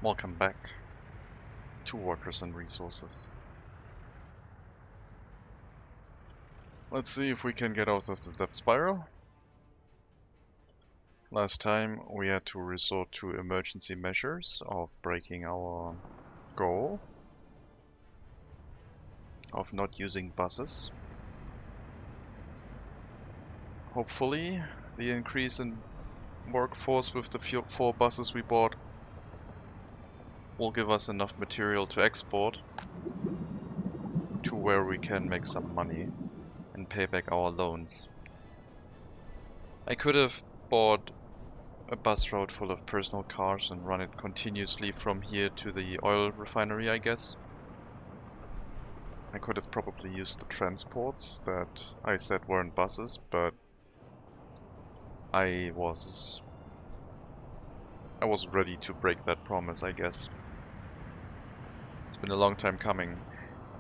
Welcome back to Workers and Resources. Let's see if we can get out of the debt spiral. Last time we had to resort to emergency measures of breaking our goal of not using buses. Hopefully the increase in workforce with the 4 buses we bought will give us enough material to export to where we can make some money and pay back our loans. I could have bought a bus route full of personal cars and run it continuously from here to the oil refinery, I guess. I could have probably used the transports that I said weren't buses, but I was ready to break that promise, I guess. It's been a long time coming.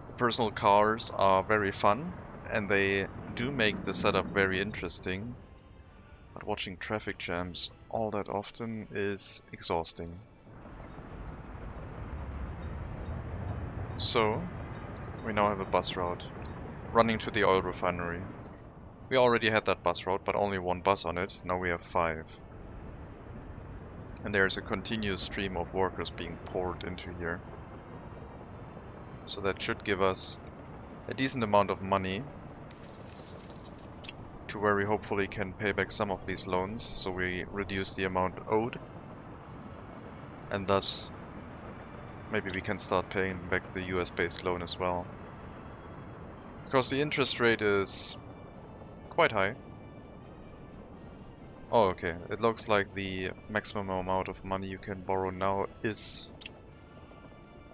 The personal cars are very fun and they do make the setup very interesting, but watching traffic jams all that often is exhausting. So, we now have a bus route running to the oil refinery. We already had that bus route, but only 1 bus on it. Now we have 5. And there's a continuous stream of workers being poured into here. So that should give us a decent amount of money to where we hopefully can pay back some of these loans, so we reduce the amount owed. And thus, maybe we can start paying back the US-based loan as well. Because the interest rate is quite high. Oh, okay. It looks like the maximum amount of money you can borrow now is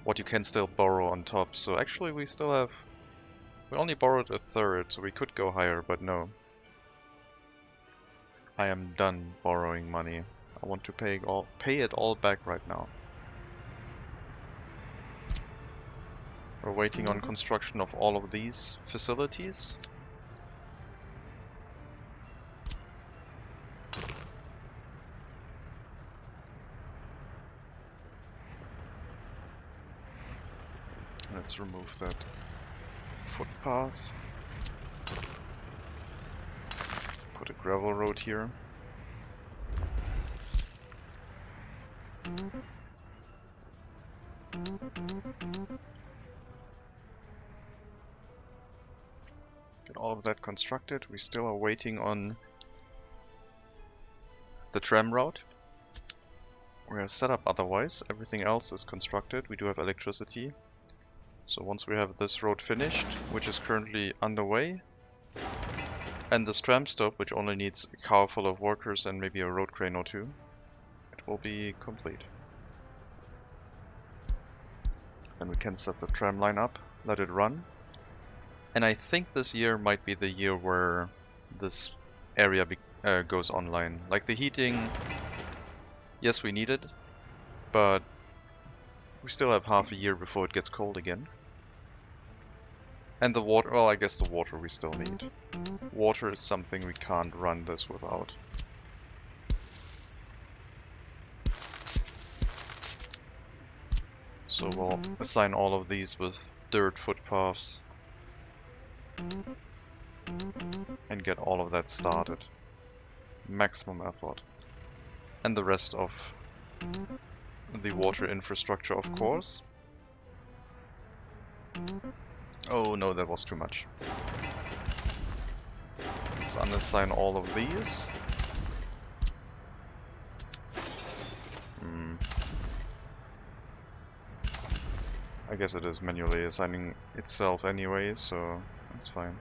what you can still borrow on top. So actually we still have... We only borrowed a third, so we could go higher, but no. I am done borrowing money. I want to pay it all back right now. We're waiting on construction of all of these facilities. Let's remove that footpath. Put a gravel road here. Get all of that constructed. We still are waiting on the tram route. We are set up otherwise. Everything else is constructed. We do have electricity. So once we have this road finished, which is currently underway, and this tram stop, which only needs a car full of workers and maybe a road crane or 2, it will be complete. Then we can set the tram line up, let it run. And I think this year might be the year where this area goes online. Like the heating, yes, we need it, but we still have half a year before it gets cold again. And the water, well, I guess the water we still need. Water is something we can't run this without. So we'll assign all of these with dirt footpaths and get all of that started. Maximum effort. And the rest of the water infrastructure, of course. Oh no, that was too much. Let's unassign all of these. I guess it is manually assigning itself anyway, so that's fine.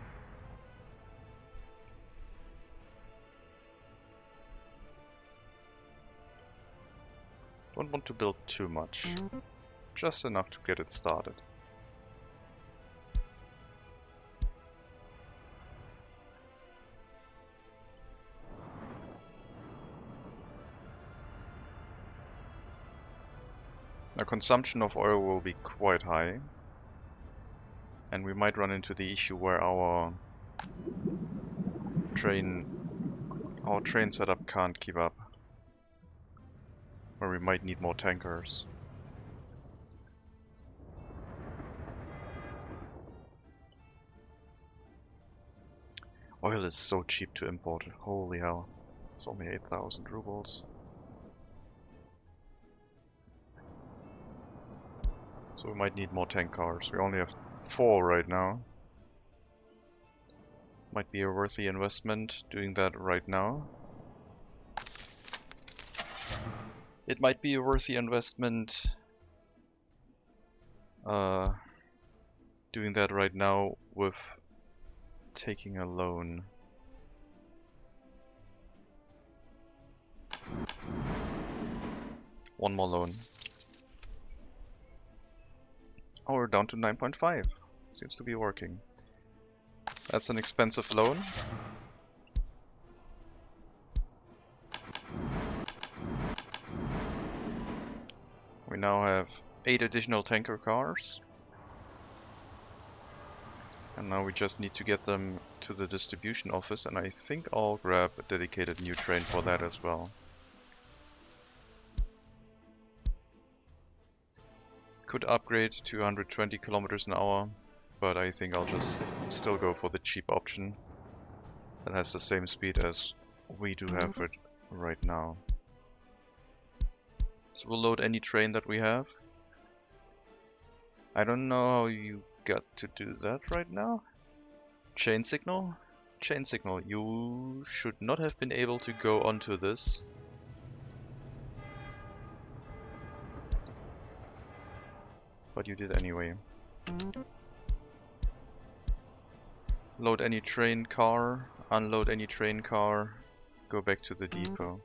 Don't want to build too much. Just enough to get it started. Now, consumption of oil will be quite high, and we might run into the issue where our train setup can't keep up, where we might need more tankers. Oil is so cheap to import. Holy hell. It's only 8,000 rubles. So we might need more tank cars. We only have 4 right now. Might be a worthy investment doing that right now. It might be a worthy investment doing that right now with taking a loan. One more loan. Oh, we're down to 9.5. Seems to be working. That's an expensive loan. We now have 8 additional tanker cars. And now we just need to get them to the distribution office, and I think I'll grab a dedicated new train for that as well. Could upgrade to 120 kilometers an hour, but I think I'll just still go for the cheap option that has the same speed as we do have it right now. So we'll load any train that we have. I don't know how you got to do that right now. Chain signal? Chain signal. You should not have been able to go onto this. But you did anyway. Load any train car, unload any train car, go back to the depot.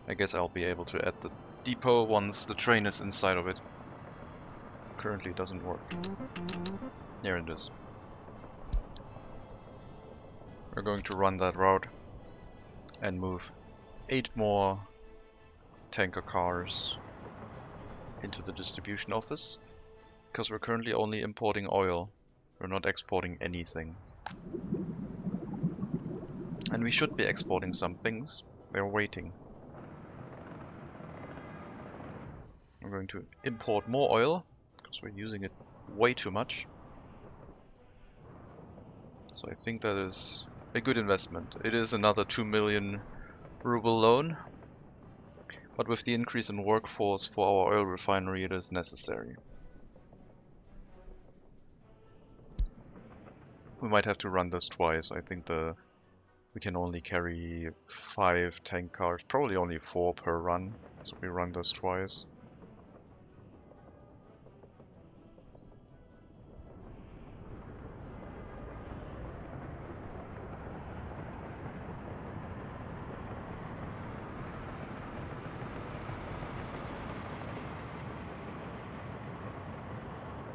I guess I'll be able to add the depot once the train is inside of it. Currently it doesn't work. Here it is. We're going to run that route and move 8 more tanker cars into the distribution office, because we're currently only importing oil. We're not exporting anything. And we should be exporting some things. They're waiting. We're going to import more oil, because we're using it way too much. So I think that is a good investment. It is another 2 million ruble loan, but with the increase in workforce for our oil refinery, it is necessary. We might have to run this twice. I think we can only carry 5 tank cars, probably only 4 per run, so we run this twice.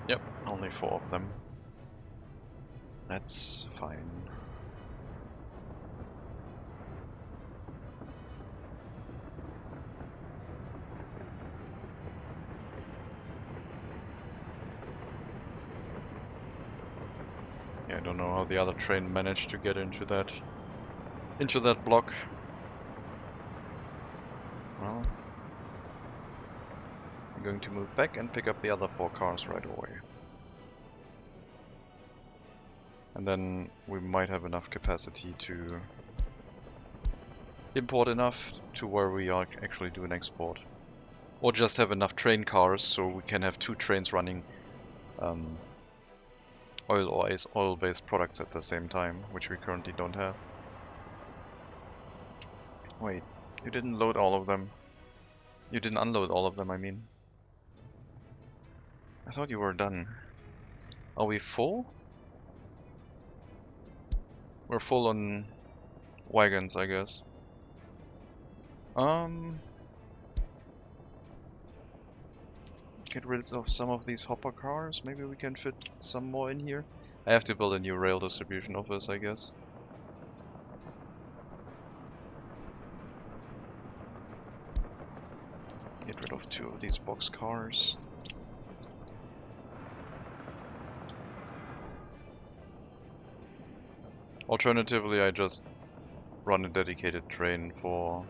Yep, only 4 of them. That's fine. Yeah, I don't know how the other train managed to get into that block. Well, I'm going to move back and pick up the other 4 cars right away. And then we might have enough capacity to import enough to where we are actually do an export. Or just have enough train cars so we can have 2 trains running oil or oil-based products at the same time, which we currently don't have. Wait, you didn't load all of them. You didn't unload all of them, I mean. I thought you were done. Are we full? We're full on wagons, I guess. Get rid of some of these hopper cars. Maybe we can fit some more in here. I have to build a new rail distribution office, I guess. Get rid of 2 of these box cars. Alternatively, I just run a dedicated train for...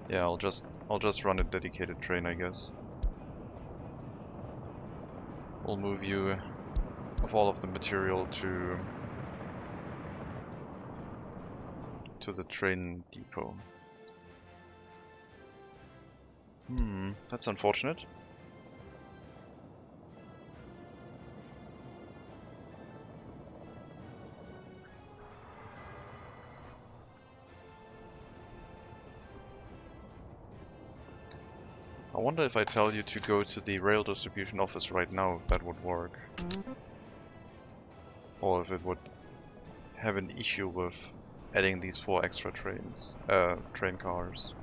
Yeah, I'll just I'll just run a dedicated train, I guess. We'll move you of all of the material to the train depot. That's unfortunate. I wonder if I tell you to go to the rail distribution office right now, if that would work. Or if it would have an issue with adding these 4 extra train cars.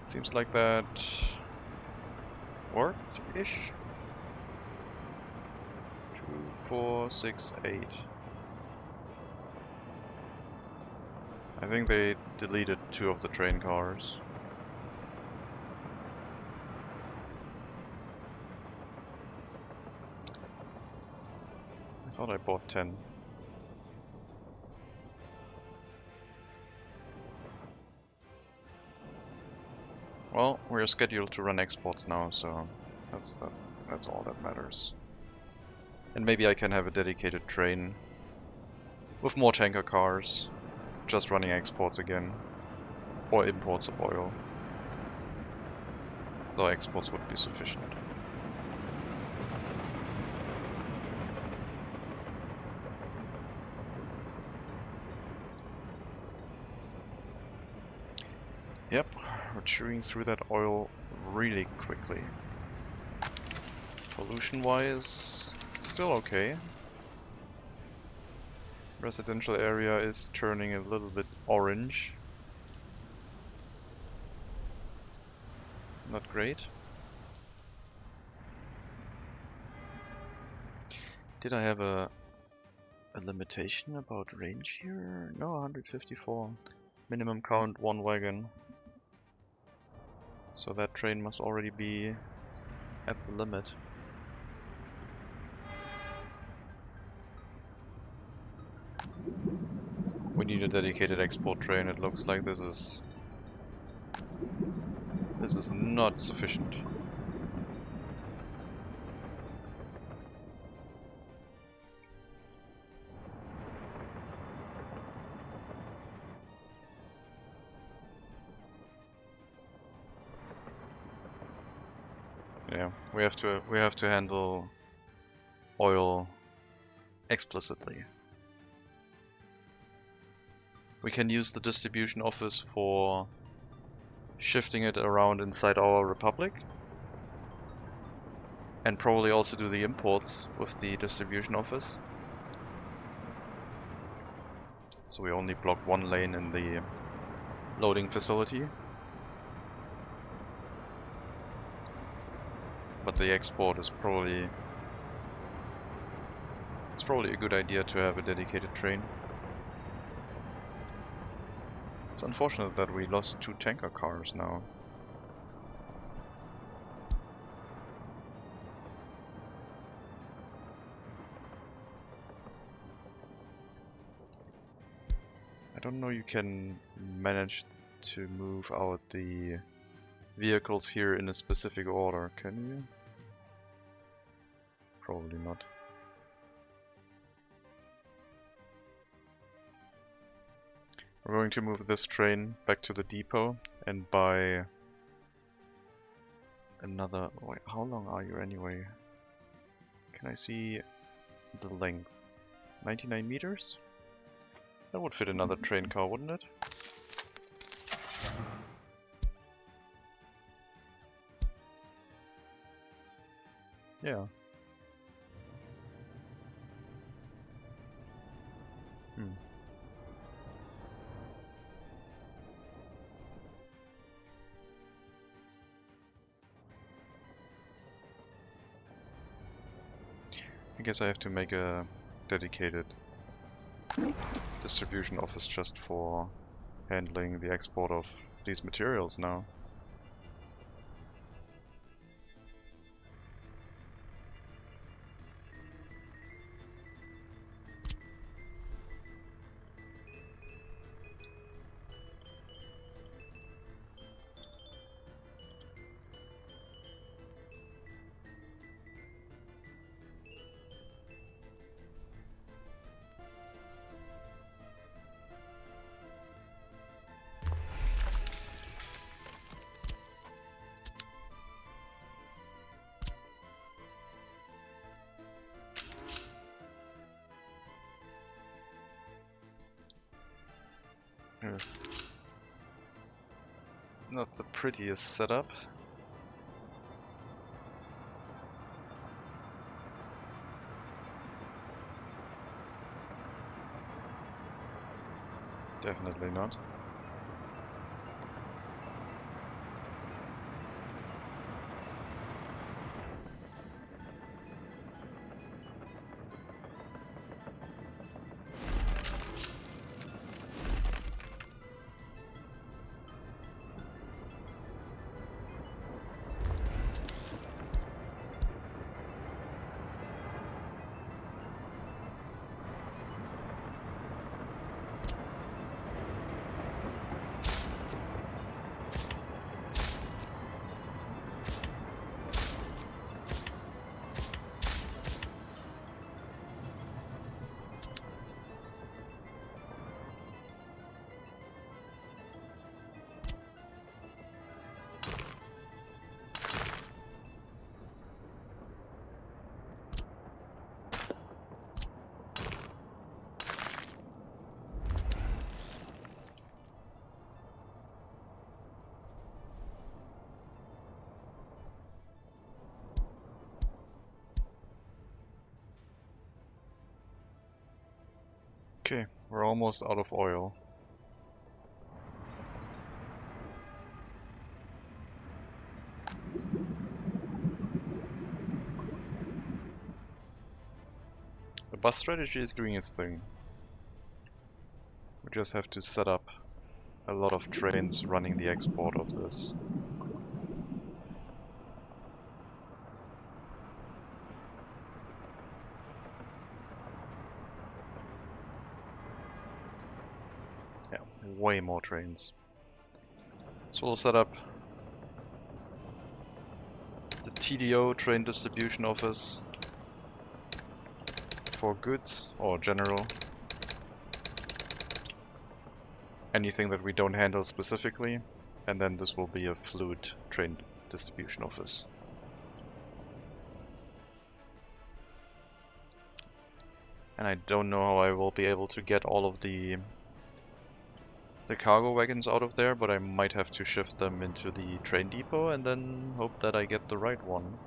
Seems like that worked-ish. 2, 4, 6, 8. I think they deleted 2 of the train cars. I thought I bought 10. Well, we're scheduled to run exports now, so that's all that matters. And maybe I can have a dedicated train with more tanker cars, just running exports again, or imports of oil. Though exports would be sufficient. Yep, we're chewing through that oil really quickly. Pollution-wise, still okay. Residential area is turning a little bit orange. Not great. Did I have a limitation about range here? No, 154. Minimum count 1 wagon. So that train must already be at the limit. We need a dedicated export train. It looks like this is not sufficient. Yeah, we have to handle oil explicitly. We can use the distribution office for shifting it around inside our republic, and probably also do the imports with the distribution office. So we only block 1 lane in the loading facility. But the export is probably a good idea to have a dedicated train. It's unfortunate that we lost 2 tanker cars now. I don't know you can manage to move out the vehicles here in a specific order, can you? Probably not. We're going to move this train back to the depot and buy another... Wait, how long are you anyway? Can I see the length? 99 meters? That would fit another train car, wouldn't it? Yeah. I guess I have to make a dedicated distribution office just for handling the export of these materials now. Not the prettiest setup. Definitely not. Okay, we're almost out of oil. The bus strategy is doing its thing. We just have to set up a lot of trains running the export of this. Yeah, way more trains. So we'll set up the TDO, Train Distribution Office, for goods or general. Anything that we don't handle specifically, and then this will be a fluid train distribution office. And I don't know how I will be able to get all of the cargo wagons out of there, but I might have to shift them into the train depot and then hope that I get the right one.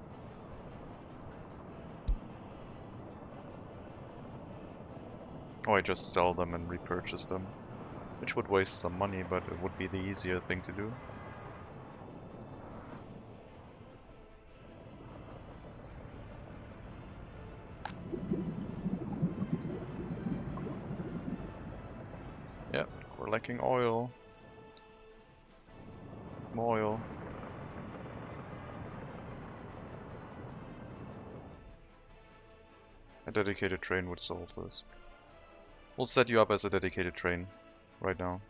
Or I just sell them and repurchase them, which would waste some money, but it would be the easier thing to do. Yep, we're lacking oil. More oil. A dedicated train would solve this. We'll set you up as a dedicated train right now.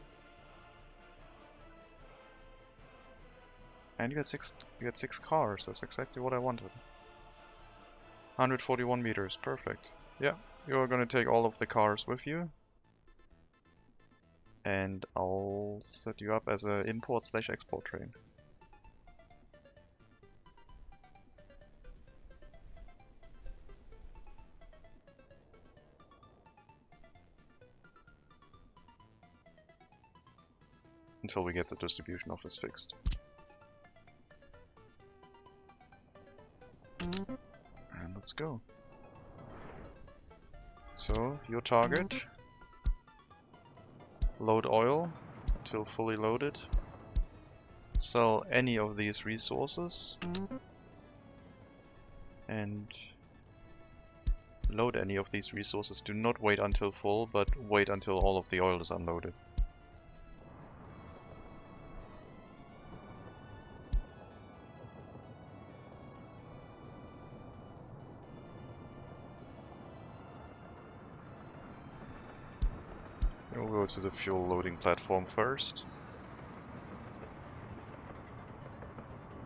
And you got six cars. That's exactly what I wanted. 141 meters, perfect. Yeah, you're gonna take all of the cars with you. And I'll set you up as an import/export train. Until we get the distribution office fixed. And let's go. So, your target. Load oil until fully loaded. Sell any of these resources. And load any of these resources. Do not wait until full, but wait until all of the oil is unloaded. We'll go to the fuel loading platform first.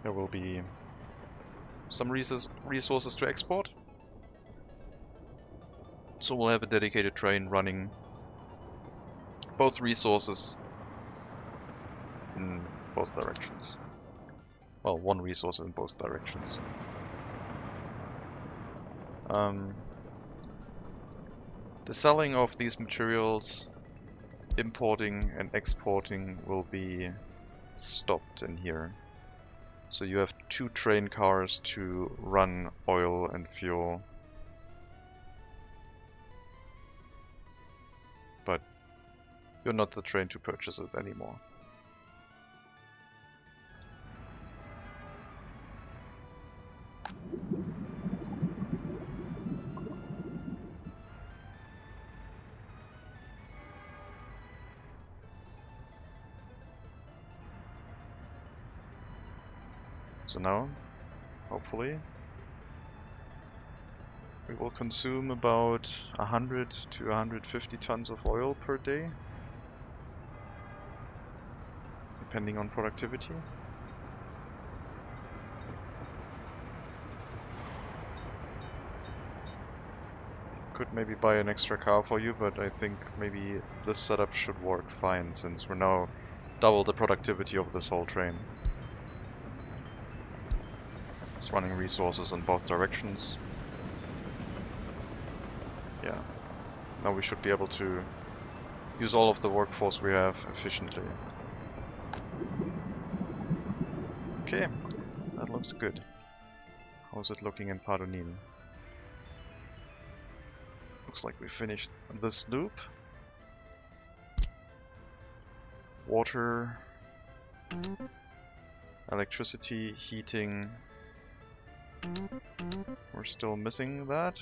There will be some resources to export. So we'll have a dedicated train running both resources in both directions. Well, one resource in both directions. The selling of these materials importing and exporting will be stopped in here. So you have 2 train cars to run oil and fuel. But you're not the train to purchase it anymore. So now, hopefully, we will consume about 100 to 150 tons of oil per day, depending on productivity. Could maybe buy an extra car for you, but I think maybe this setup should work fine, since we're now double the productivity of this whole train. It's running resources in both directions. Yeah. Now we should be able to use all of the workforce we have efficiently. Okay, that looks good. How's it looking in Padonin? Looks like we finished this loop. Water, electricity, heating. We're still missing that.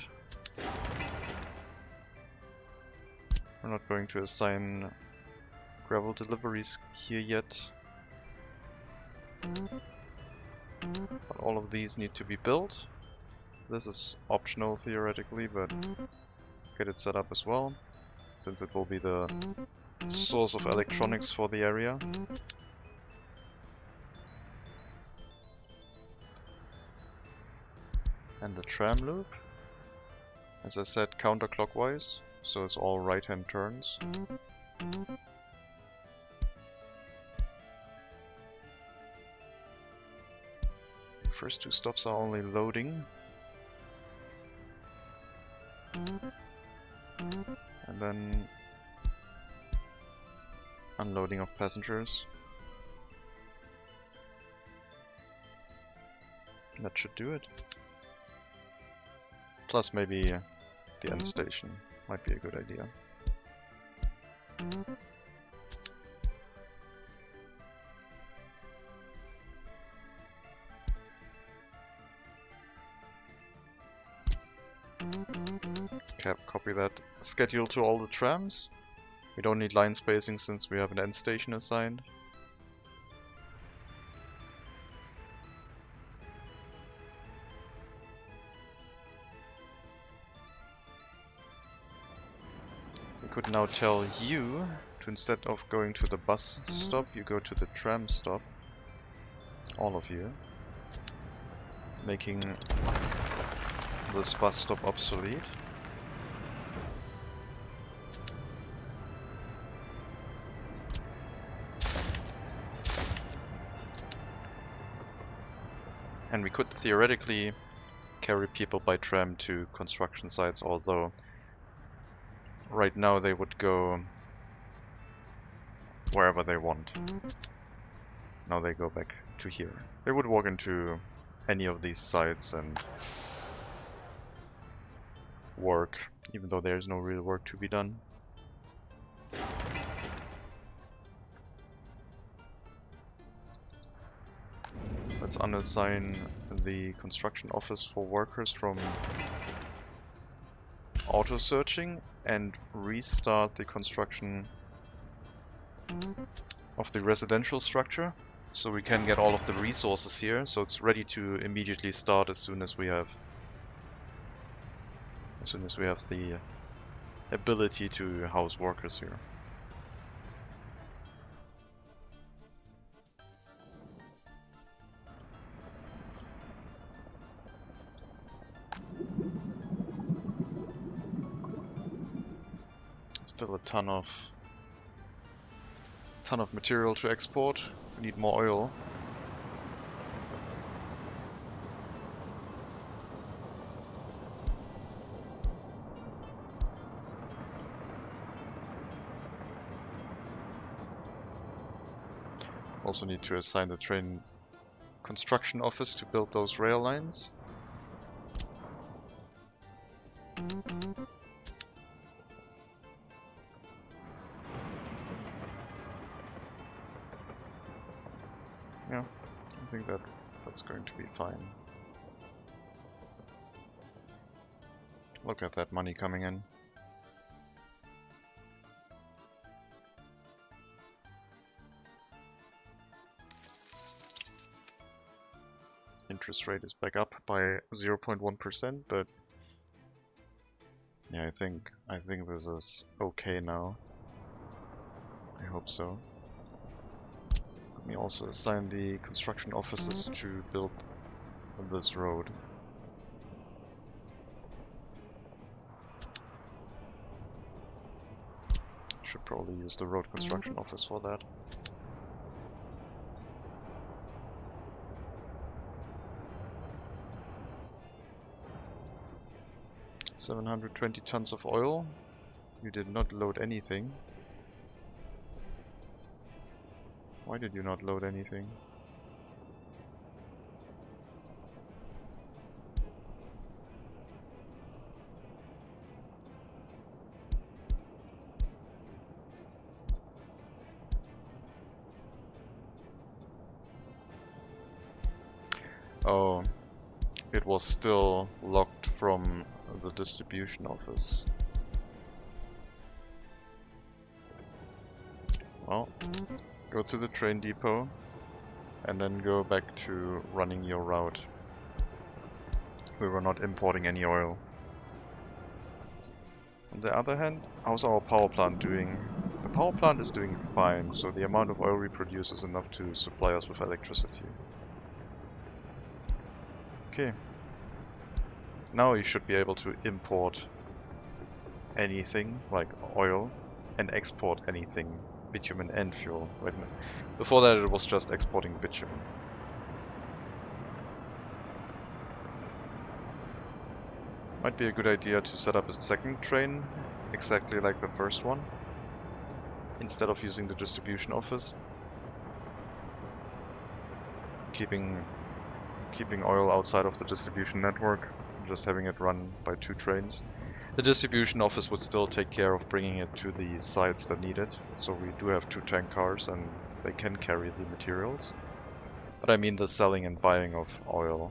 We're not going to assign gravel deliveries here yet. But all of these need to be built. This is optional theoretically, but get it set up as well, since it will be the source of electronics for the area. And the tram loop, as I said, counterclockwise, so it's all right-hand turns. First 2 stops are only loading. And then unloading of passengers. That should do it. Plus maybe the end station might be a good idea. Copy that schedule to all the trams. We don't need line spacing since we have an end station assigned. We could now tell you to, instead of going to the bus stop, you go to the tram stop. All of you. Making this bus stop obsolete. And we could theoretically carry people by tram to construction sites, although right now they would go wherever they want. Now they go back to here. They would walk into any of these sites and work, even though there's no real work to be done. Let's unassign the construction office for workers from auto searching and restart the construction of the residential structure, so we can get all of the resources here, so it's ready to immediately start as soon as we have the ability to house workers here. Still a ton of material to export. We need more oil. Also need to assign the train construction office to build those rail lines. Yeah, I think that's going to be fine. Look at that money coming in. Interest rate is back up by 0.1%, but yeah, I think this is okay now. I hope so. Let me also assign the construction offices to build this road. Should probably use the road construction office for that. $720 tons of oil. You did not load anything. Why did you not load anything? Oh, it was still locked from the distribution office. Well, go to the train depot and then go back to running your route. We were not importing any oil. On the other hand, how's our power plant doing? The power plant is doing fine, so the amount of oil we produce is enough to supply us with electricity. Okay. Now you should be able to import anything, like oil, and export anything, bitumen and fuel. Wait a minute. Before that it was just exporting bitumen. Might be a good idea to set up a second train, exactly like the first one, instead of using the distribution office. Keeping oil outside of the distribution network, just having it run by 2 trains. The distribution office would still take care of bringing it to the sites that need it, so we do have 2 tank cars and they can carry the materials. But I mean the selling and buying of oil.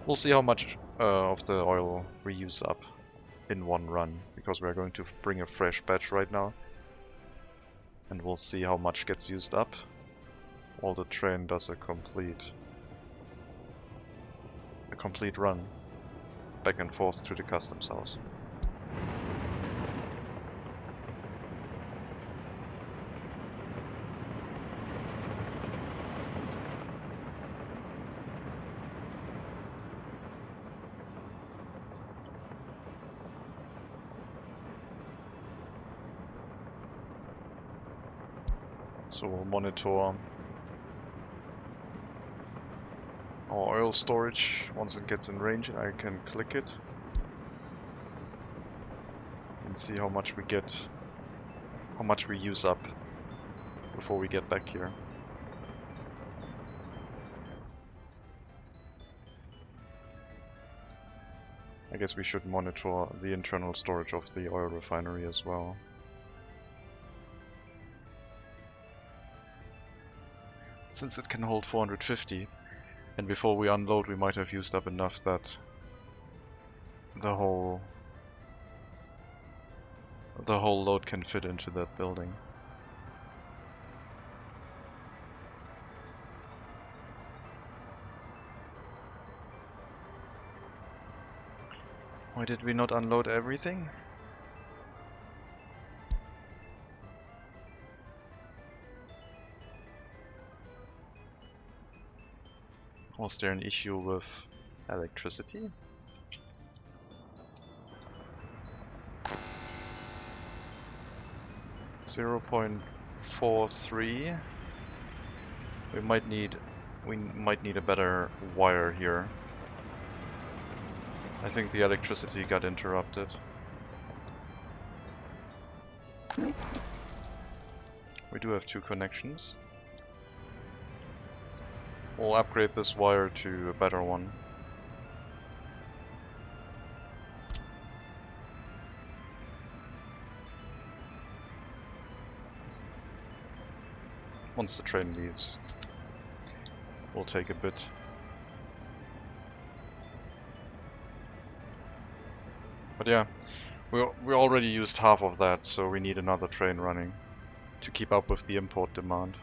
We'll see how much of the oil we use up in one run, because we're going to bring a fresh batch right now. And we'll see how much gets used up while the train does a complete run back and forth to the customs house. So we'll monitor our oil storage once it gets in range, and I can click it and see how much we get, how much we use up before we get back here. I guess we should monitor the internal storage of the oil refinery as well. Since it can hold 450, and before we unload we might have used up enough that the whole load can fit into that building. Why did we not unload everything? Was there an issue with electricity? .43. We might need a better wire here. I think the electricity got interrupted. We do have 2 connections. We'll upgrade this wire to a better one. Once the train leaves, we'll take a bit. But yeah, we already used half of that, so we need another train running to keep up with the import demand.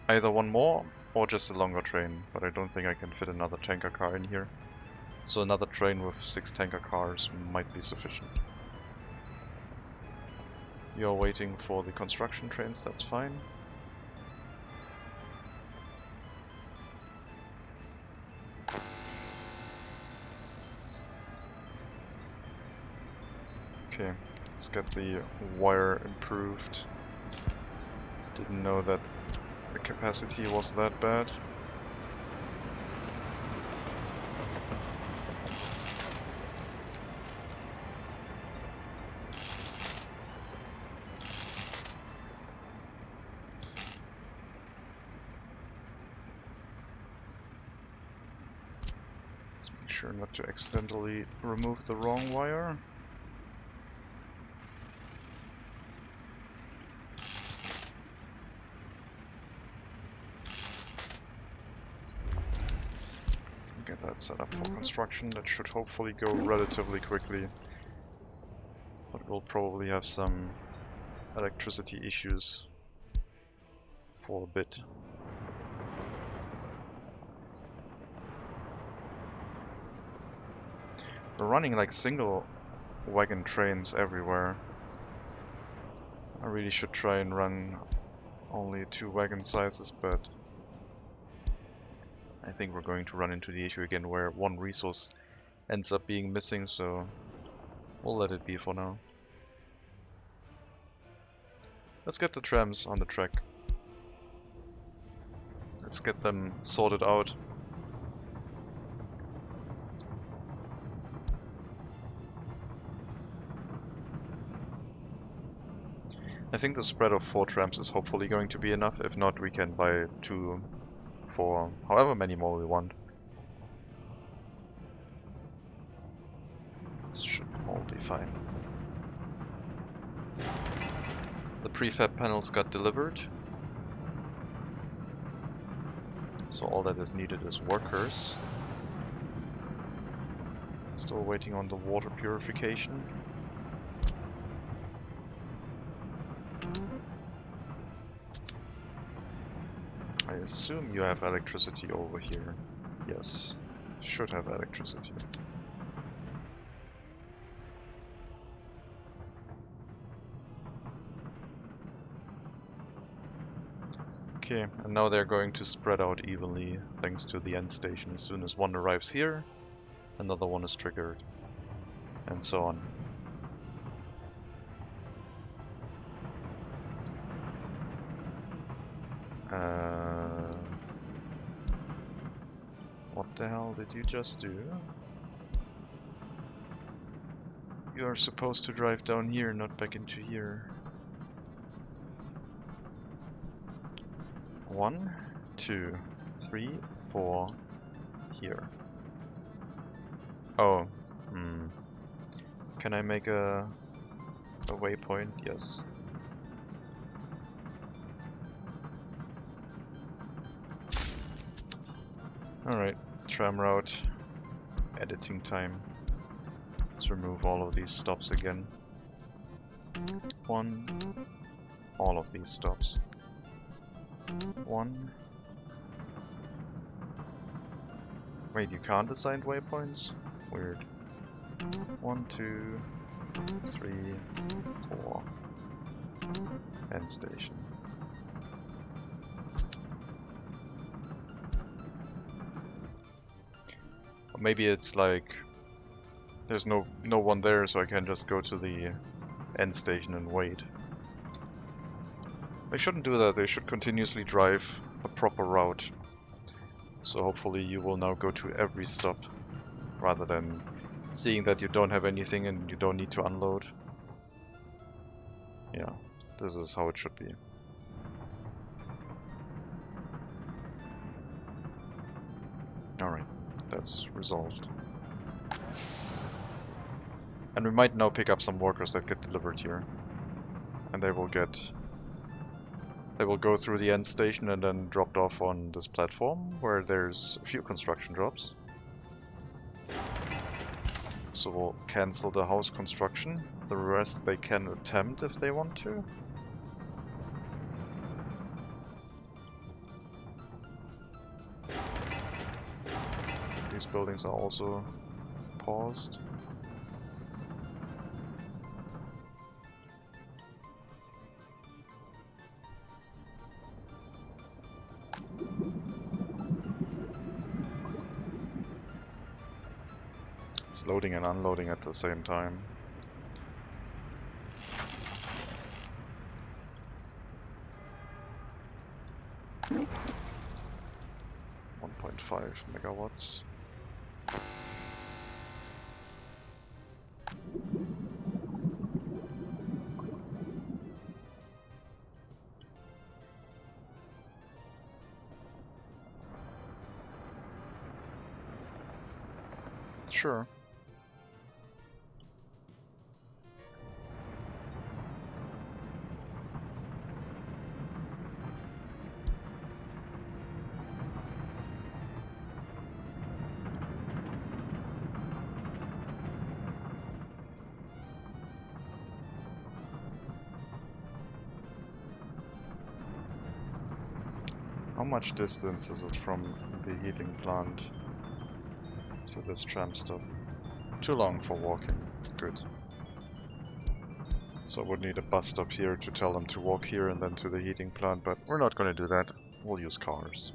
Either one more or just a longer train, but I don't think I can fit another tanker car in here. So another train with 6 tanker cars might be sufficient. You're waiting for the construction trains, that's fine. Okay, let's get the wire improved. Didn't know that the capacity was that bad. Let's make sure not to accidentally remove the wrong wire. Get that set up for construction. That should hopefully go relatively quickly, but we'll probably have some electricity issues for a bit. We're running like single wagon trains everywhere. I really should try and run only 2 wagon sizes, but I think we're going to run into the issue again where one resource ends up being missing, so we'll let it be for now. Let's get the trams on the track. Let's get them sorted out. I think the spread of 4 trams is hopefully going to be enough. If not, we can buy 2 for however many more we want. This should all be fine. The prefab panels got delivered. So all that is needed is workers. Still waiting on the water purification. I assume you have electricity over here. Yes, should have electricity. Okay, and now they're going to spread out evenly thanks to the end station. As soon as one arrives here, another one is triggered, and so on. What the hell did you just do? You're supposed to drive down here, not back into here. 1, 2, 3, 4, here. Oh, Can I make a waypoint? Yes. Alright, tram route, editing time. Let's remove all of these stops again. 1, all of these stops. 1. Wait, you can't assign waypoints? Weird. 1, 2, 3, 4. End station. Or maybe it's like there's no one there, so I can just go to the end station and wait. They shouldn't do that. They should continuously drive a proper route. So hopefully you will now go to every stop rather than seeing that you don't have anything and you don't need to unload. Yeah, This is how it should be. Alright, that's resolved. And we might now pick up some workers that get delivered here. And they will go through the end station and then dropped off on this platform where there's a few construction jobs. So we'll cancel the house construction. The rest they can attempt if they want to. These buildings are also paused. It's loading and unloading at the same time. .5 megawatts. Sure. How much distance is it from the heating plant to this tram stop? Too long for walking. Good. So I would need a bus stop here to tell them to walk here and then to the heating plant, but we're not going to do that. We'll use cars.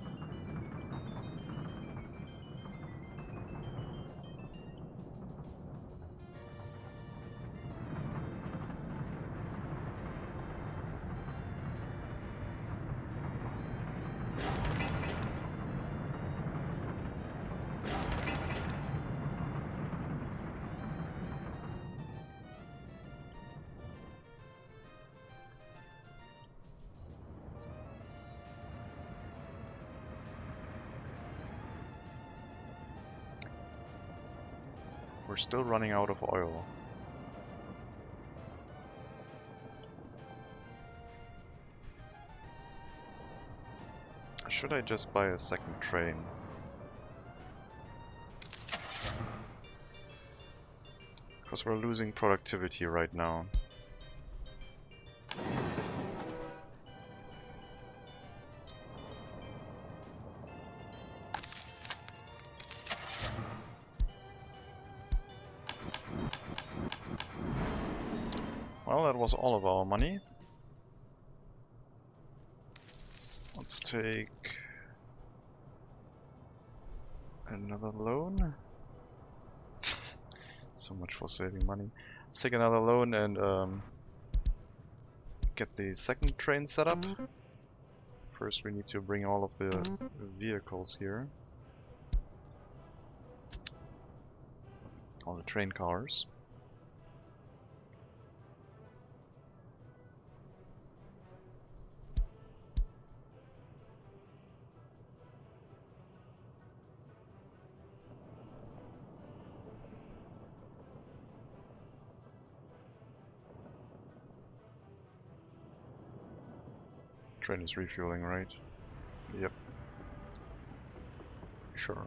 We're still running out of oil. Should I just buy a second train? Because we're losing productivity right now. Well, that was all of our money. Let's take another loan. So much for saving money. Let's take another loan and get the second train set up. First we need to bring all of the vehicles here. All the train cars. Train is refueling, right? Yep. Sure.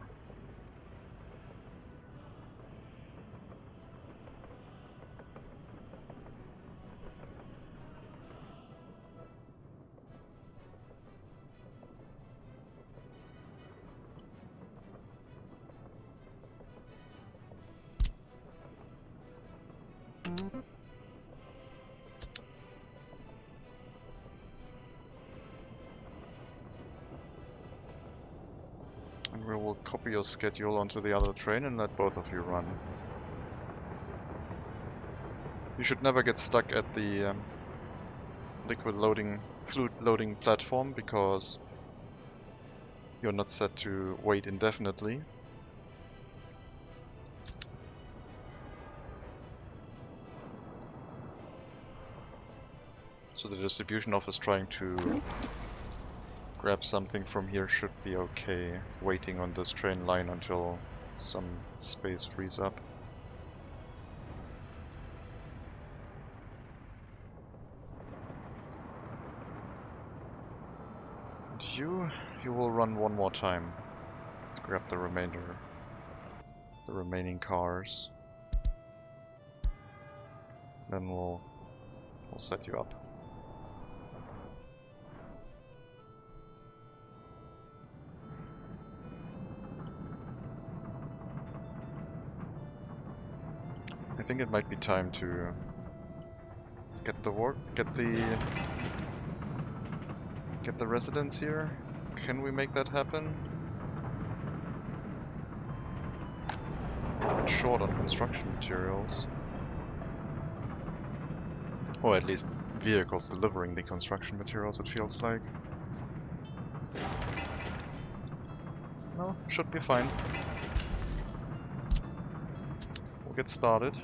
And we will copy your schedule onto the other train and let both of you run. You should never get stuck at the fluid loading platform, because you're not set to wait indefinitely. So the distribution office trying to grab something from here should be okay, waiting on this train line until some space frees up. And you will run one more time to grab the remaining cars. Then we'll set you up. I think it might be time to get the residents here. Can we make that happen? I'm short on construction materials. Or at least vehicles delivering the construction materials, it feels like. No, should be fine. We'll get started.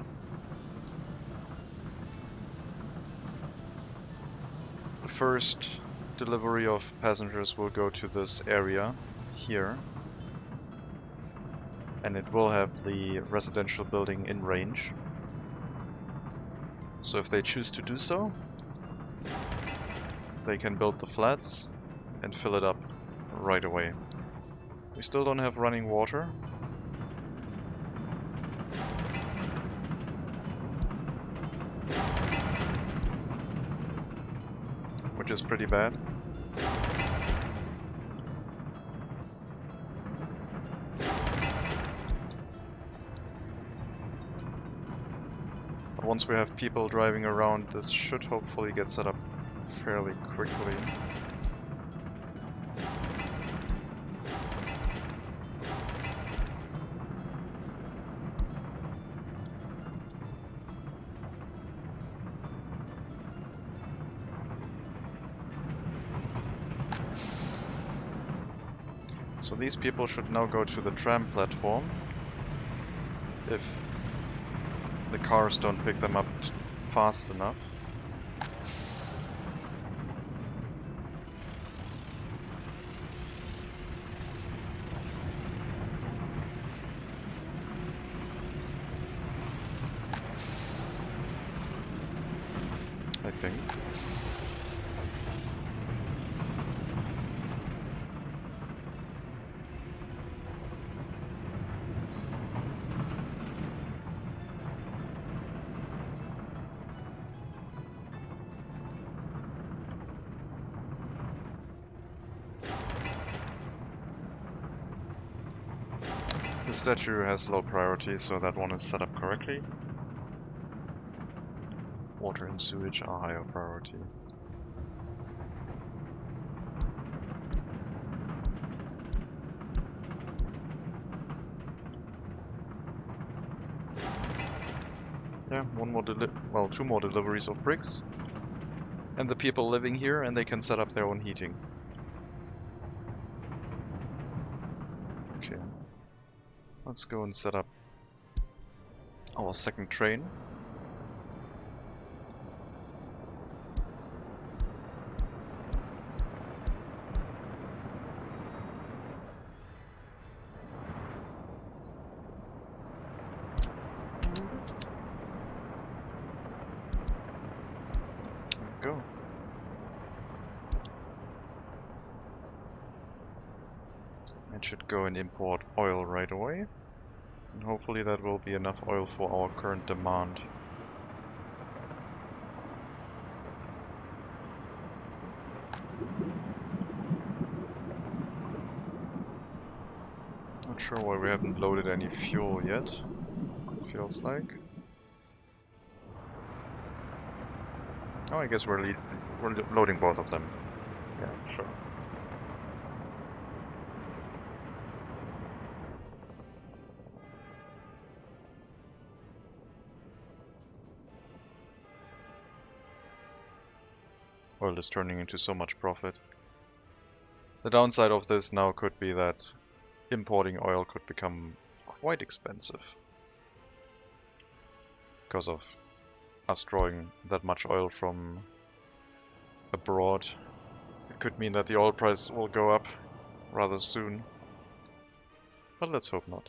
The first delivery of passengers will go to this area here. And it will have the residential building in range. So if they choose to do so, they can build the flats and fill it up right away. We still don't have running water. Which is pretty bad. But once we have people driving around, this should hopefully get set up fairly quickly. So these people should now go to the tram platform if the cars don't pick them up fast enough. I think. The statue has low priority, so that one is set up correctly. Water and sewage are higher priority. Yeah, two more deliveries of bricks. And the people living here, and they can set up their own heating. Okay. Let's go and set up our second train. Go. It should go and import oil right away. And hopefully that will be enough oil for our current demand. Not sure why we haven't loaded any fuel yet, it feels like. Oh, I guess we're loading both of them. Yeah, sure. Oil is turning into so much profit. The downside of this now could be that importing oil could become quite expensive because of us drawing that much oil from abroad. It could mean that the oil price will go up rather soon. But let's hope not.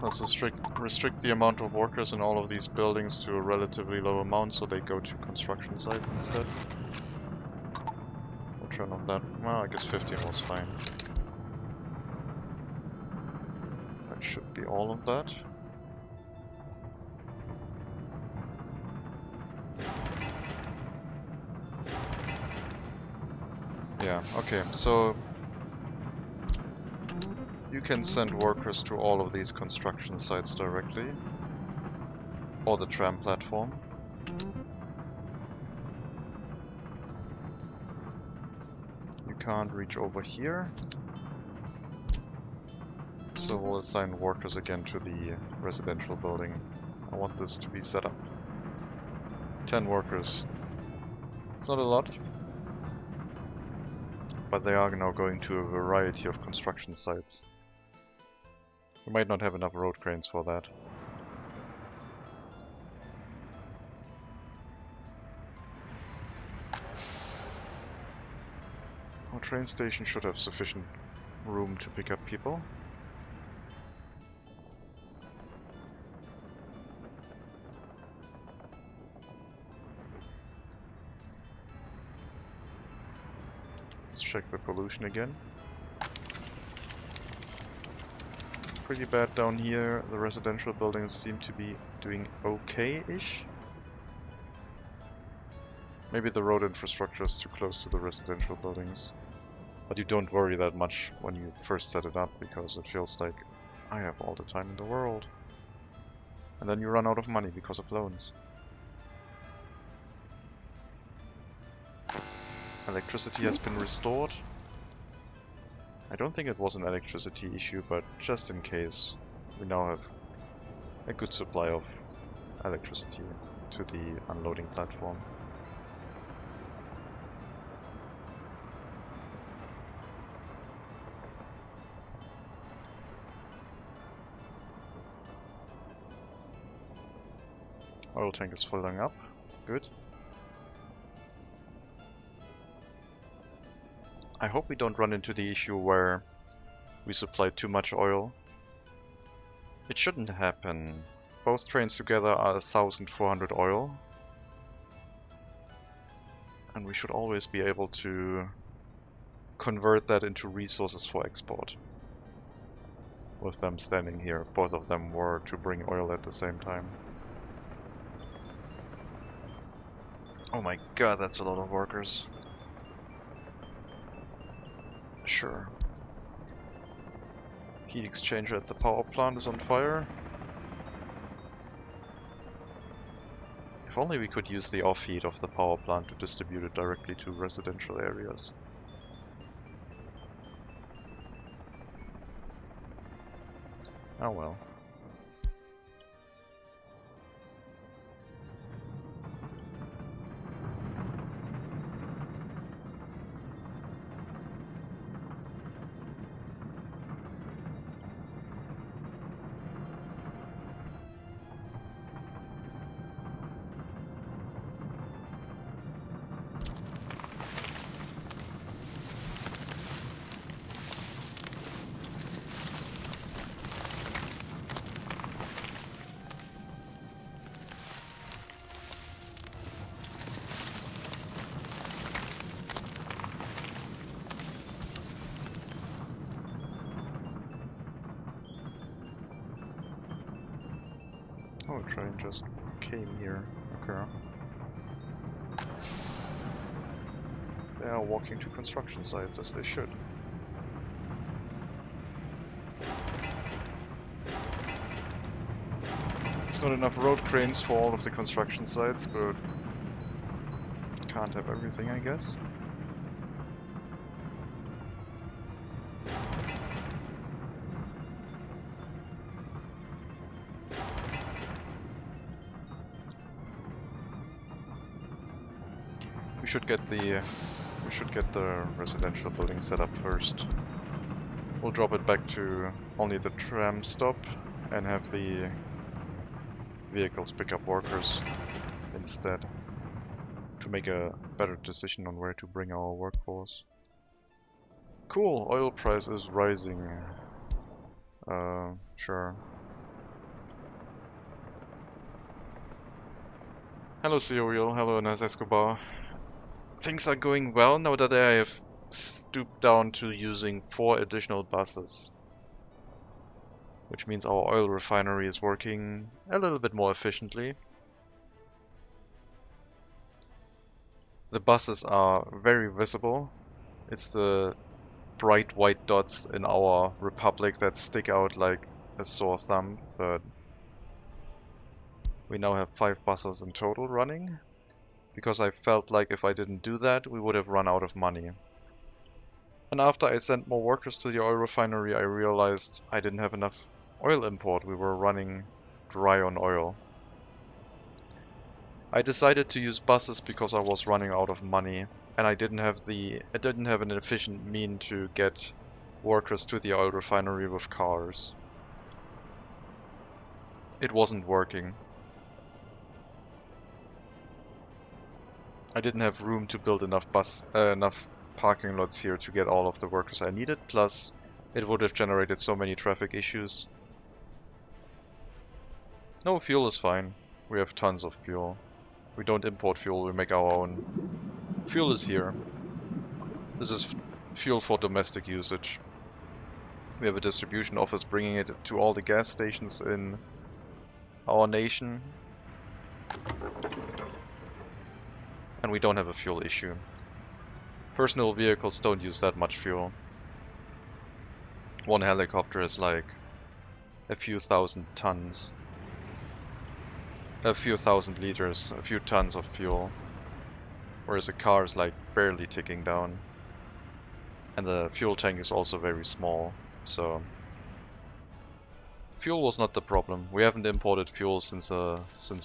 Let's restrict the amount of workers in all of these buildings to a relatively low amount, so they go to construction sites instead. We'll turn off that. Well, I guess 15 was fine. That should be all of that. Yeah, okay, so you can send workers to all of these construction sites directly, or the tram platform. You can't reach over here, so we'll assign workers again to the residential building. I want this to be set up. 10 workers. It's not a lot, but they are now going to a variety of construction sites. We might not have enough road cranes for that. Our train station should have sufficient room to pick up people. Let's check the pollution again. Pretty bad down here. The residential buildings seem to be doing okay-ish. Maybe the road infrastructure is too close to the residential buildings. But you don't worry that much when you first set it up, because it feels like I have all the time in the world. And then you run out of money because of loans. Electricity has been restored. I don't think it was an electricity issue, but just in case, we now have a good supply of electricity to the unloading platform. Oil tank is filling up. Good. I hope we don't run into the issue where we supply too much oil. It shouldn't happen. Both trains together are 1,400 oil. And we should always be able to convert that into resources for export. With them standing here, both of them were to bring oil at the same time. Oh my god, that's a lot of workers. Sure. Heat exchanger at the power plant is on fire. If only we could use the off heat of the power plant to distribute it directly to residential areas. Oh well. Oh, a train just came here. Okay. They are walking to construction sites, as they should. There's not enough road cranes for all of the construction sites, but Can't have everything, I guess. We should get the residential building set up first. We'll drop it back to only the tram stop and have the vehicles pick up workers instead to make a better decision on where to bring our workforce. Cool, oil price is rising. Sure. Hello Serial, hello Nas Escobar. Things are going well now that I have stooped down to using 4 additional buses. Which means our oil refinery is working a little bit more efficiently. The buses are very visible. It's the bright white dots in our republic that stick out like a sore thumb, but we now have 5 buses in total running, because I felt like if I didn't do that, we would have run out of money. And after I sent more workers to the oil refinery, I realized I didn't have enough oil import. We were running dry on oil. I decided to use buses because I was running out of money, and I didn't have an efficient mean to get workers to the oil refinery with cars. It wasn't working. I didn't have room to build enough parking lots here to get all of the workers I needed, plus it would have generated so many traffic issues. No, fuel is fine. We have tons of fuel. We don't import fuel, we make our own. Fuel is here. This is fuel for domestic usage. We have a distribution office bringing it to all the gas stations in our nation. And we don't have a fuel issue. Personal vehicles don't use that much fuel. One helicopter is like a few thousand tons. A few thousand liters, a few tons of fuel. Whereas a car is like barely ticking down. And the fuel tank is also very small, so fuel was not the problem. We haven't imported fuel since a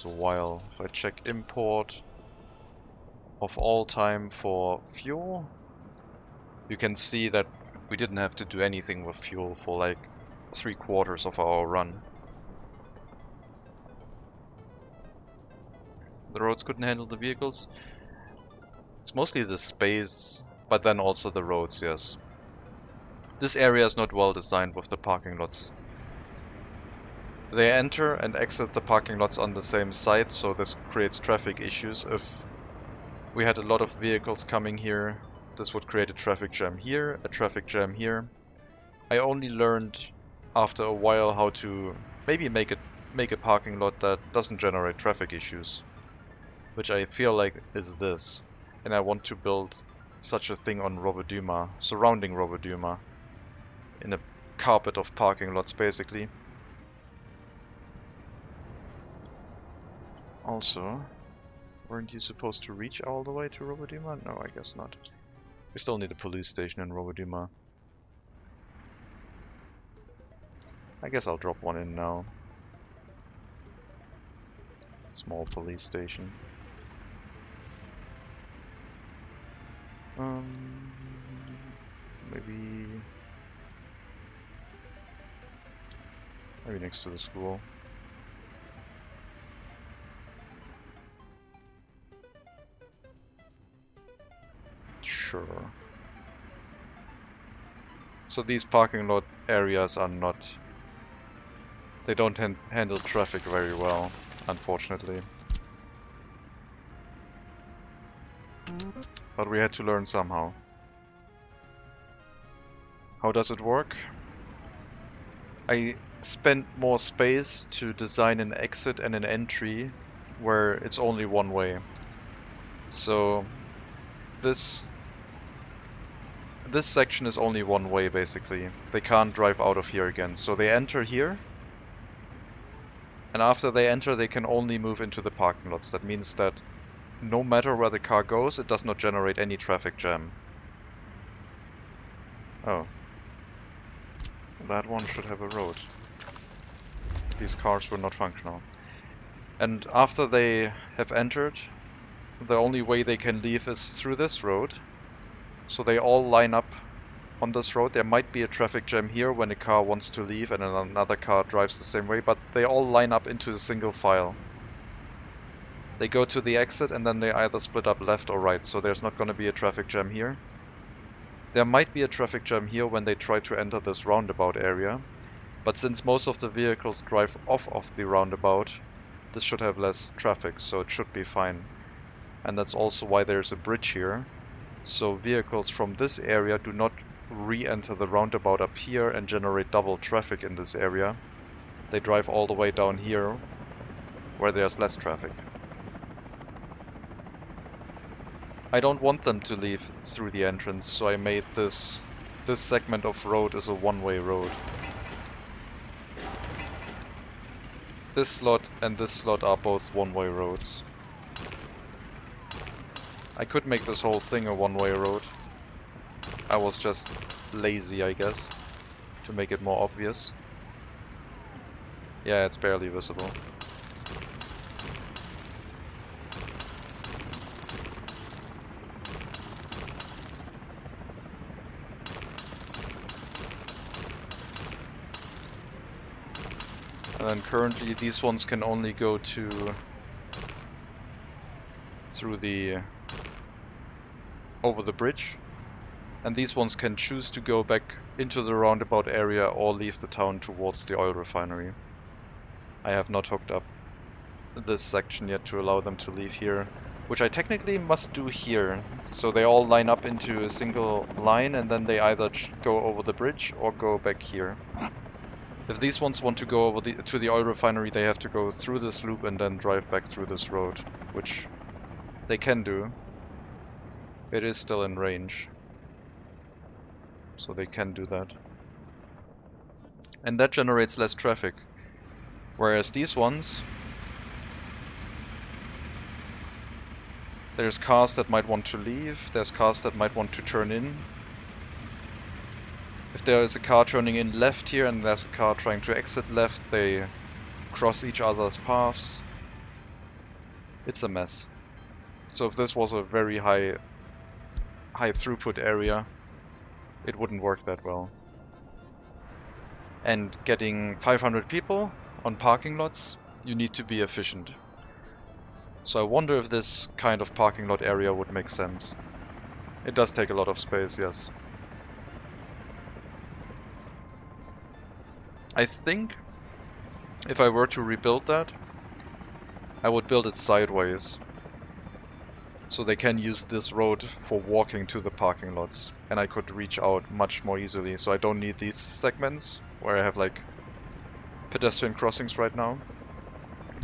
while. If I check import of all time for fuel, you can see that we didn't have to do anything with fuel for like 3/4 of our run. The roads couldn't handle the vehicles. It's mostly the space, but then also the roads, yes. This area is not well designed with the parking lots. They enter and exit the parking lots on the same site, so this creates traffic issues. If we had a lot of vehicles coming here, this would create a traffic jam here, a traffic jam here. I only learned after a while how to maybe make a parking lot that doesn't generate traffic issues, which I feel like is this. And I want to build such a thing on Roboduma, surrounding Roboduma, in a carpet of parking lots basically. Also, weren't you supposed to reach all the way to Roboduma? No, I guess not. We still need a police station in Roboduma. I guess I'll drop one in now. Small police station. Maybe next to the school. Sure. So these parking lot areas are not... They don't handle traffic very well, unfortunately. But we had to learn somehow. How does it work? I spent more space to design an exit and an entry where it's only one way. So this section is only one way basically. They can't drive out of here again. So they enter here, and after they enter they can only move into the parking lots. That means that no matter where the car goes, it does not generate any traffic jam. Oh. That one should have a road. These cars were not functional. And after they have entered, the only way they can leave is through this road. So they all line up on this road. There might be a traffic jam here when a car wants to leave and another car drives the same way, but they all line up into a single file. They go to the exit and then they either split up left or right, so there's not going to be a traffic jam here. There might be a traffic jam here when they try to enter this roundabout area, but since most of the vehicles drive off of the roundabout, this should have less traffic, so it should be fine. And that's also why there's a bridge here, so vehicles from this area do not re-enter the roundabout up here and generate double traffic in this area. They drive all the way down here, where there's less traffic. I don't want them to leave through the entrance, so I made this segment of road as a one-way road. This slot and this slot are both one-way roads. I could make this whole thing a one-way road. I was just lazy, I guess, to make it more obvious. Yeah, it's barely visible. And then currently these ones can only go through the over the bridge, and these ones can choose to go back into the roundabout area or leave the town towards the oil refinery. I have not hooked up this section yet to allow them to leave here, which I technically must do here, so they all line up into a single line and then they either go over the bridge or go back here. If these ones want to go over to the oil refinery, they have to go through this loop and then drive back through this road, which they can do. It is still in range, so they can do that. And that generates less traffic. Whereas these ones, there's cars that might want to leave, there's cars that might want to turn in. If there is a car turning in left here and there's a car trying to exit left, they cross each other's paths. It's a mess. So if this was a very high throughput area, it wouldn't work that well. And getting 500 people on parking lots, you need to be efficient. So I wonder if this kind of parking lot area would make sense. It does take a lot of space, yes. I think if I were to rebuild that, I would build it sideways, so they can use this road for walking to the parking lots, and I could reach out much more easily, so I don't need these segments where I have like pedestrian crossings right now.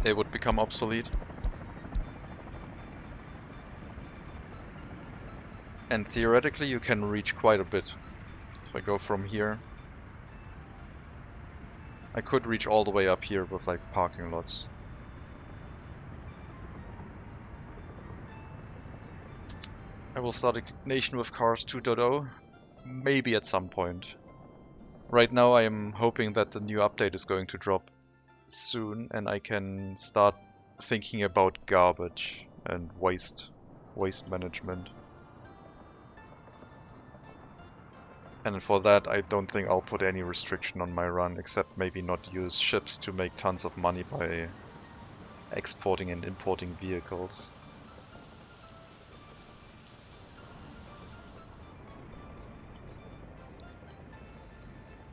They would become obsolete. And theoretically you can reach quite a bit. If I go from here, I could reach all the way up here with like parking lots. I will start a nation with Cars 2.0, maybe at some point. Right now I am hoping that the new update is going to drop soon and I can start thinking about garbage and waste management. And for that I don't think I'll put any restriction on my run, except maybe not use ships to make tons of money by exporting and importing vehicles.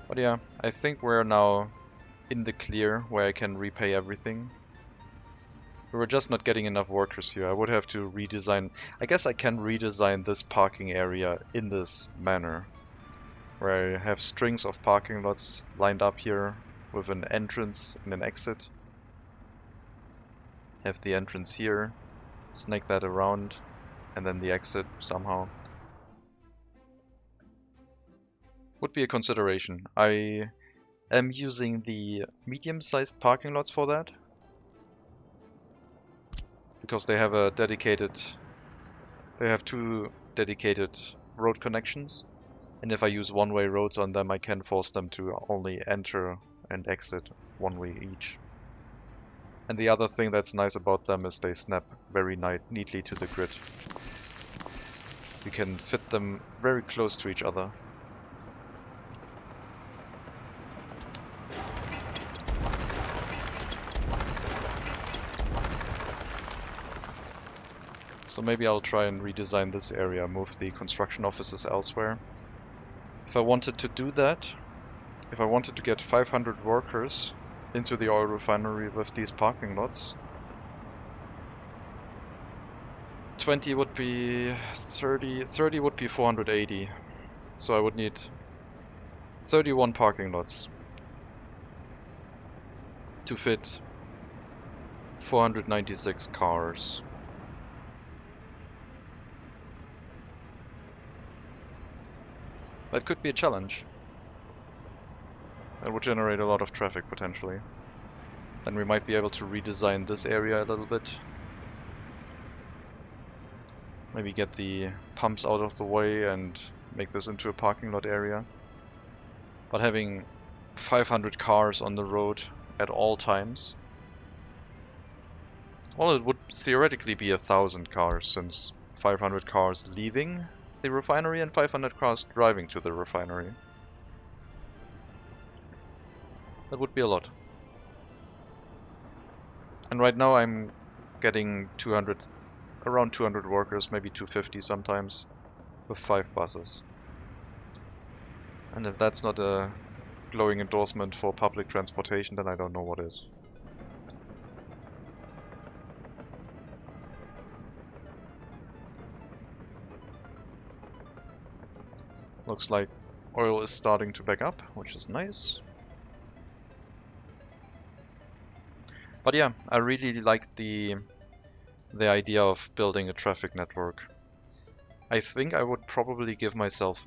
But yeah, I think we're now in the clear where I can repay everything. We were just not getting enough workers here. I would have to redesign. I guess I can redesign this parking area in this manner, where I have strings of parking lots lined up here with an entrance and an exit. Have the entrance here, snake that around, and then the exit somehow. Would be a consideration. I am using the medium-sized parking lots for that, because they have a dedicated, they have 2 dedicated road connections, and if I use one-way roads on them, I can force them to only enter and exit one way each. And the other thing that's nice about them is they snap very neatly to the grid. You can fit them very close to each other. So maybe I'll try and redesign this area, move the construction offices elsewhere. If I wanted to do that, if I wanted to get 500 workers into the oil refinery with these parking lots, 20 would be 30 would be 480. So I would need 31 parking lots to fit 496 cars. That could be a challenge. That would generate a lot of traffic potentially. Then we might be able to redesign this area a little bit. Maybe get the pumps out of the way and make this into a parking lot area. But having 500 cars on the road at all times, well, it would theoretically be 1,000 cars, since 500 cars leaving the refinery and 500 cars driving to the refinery. That would be a lot. And right now I'm getting around 200 workers, maybe 250 sometimes, with 5 buses. And if that's not a glowing endorsement for public transportation, then I don't know what is. Looks like oil is starting to back up, which is nice. But yeah, I really like the idea of building a traffic network. I think I would probably give myself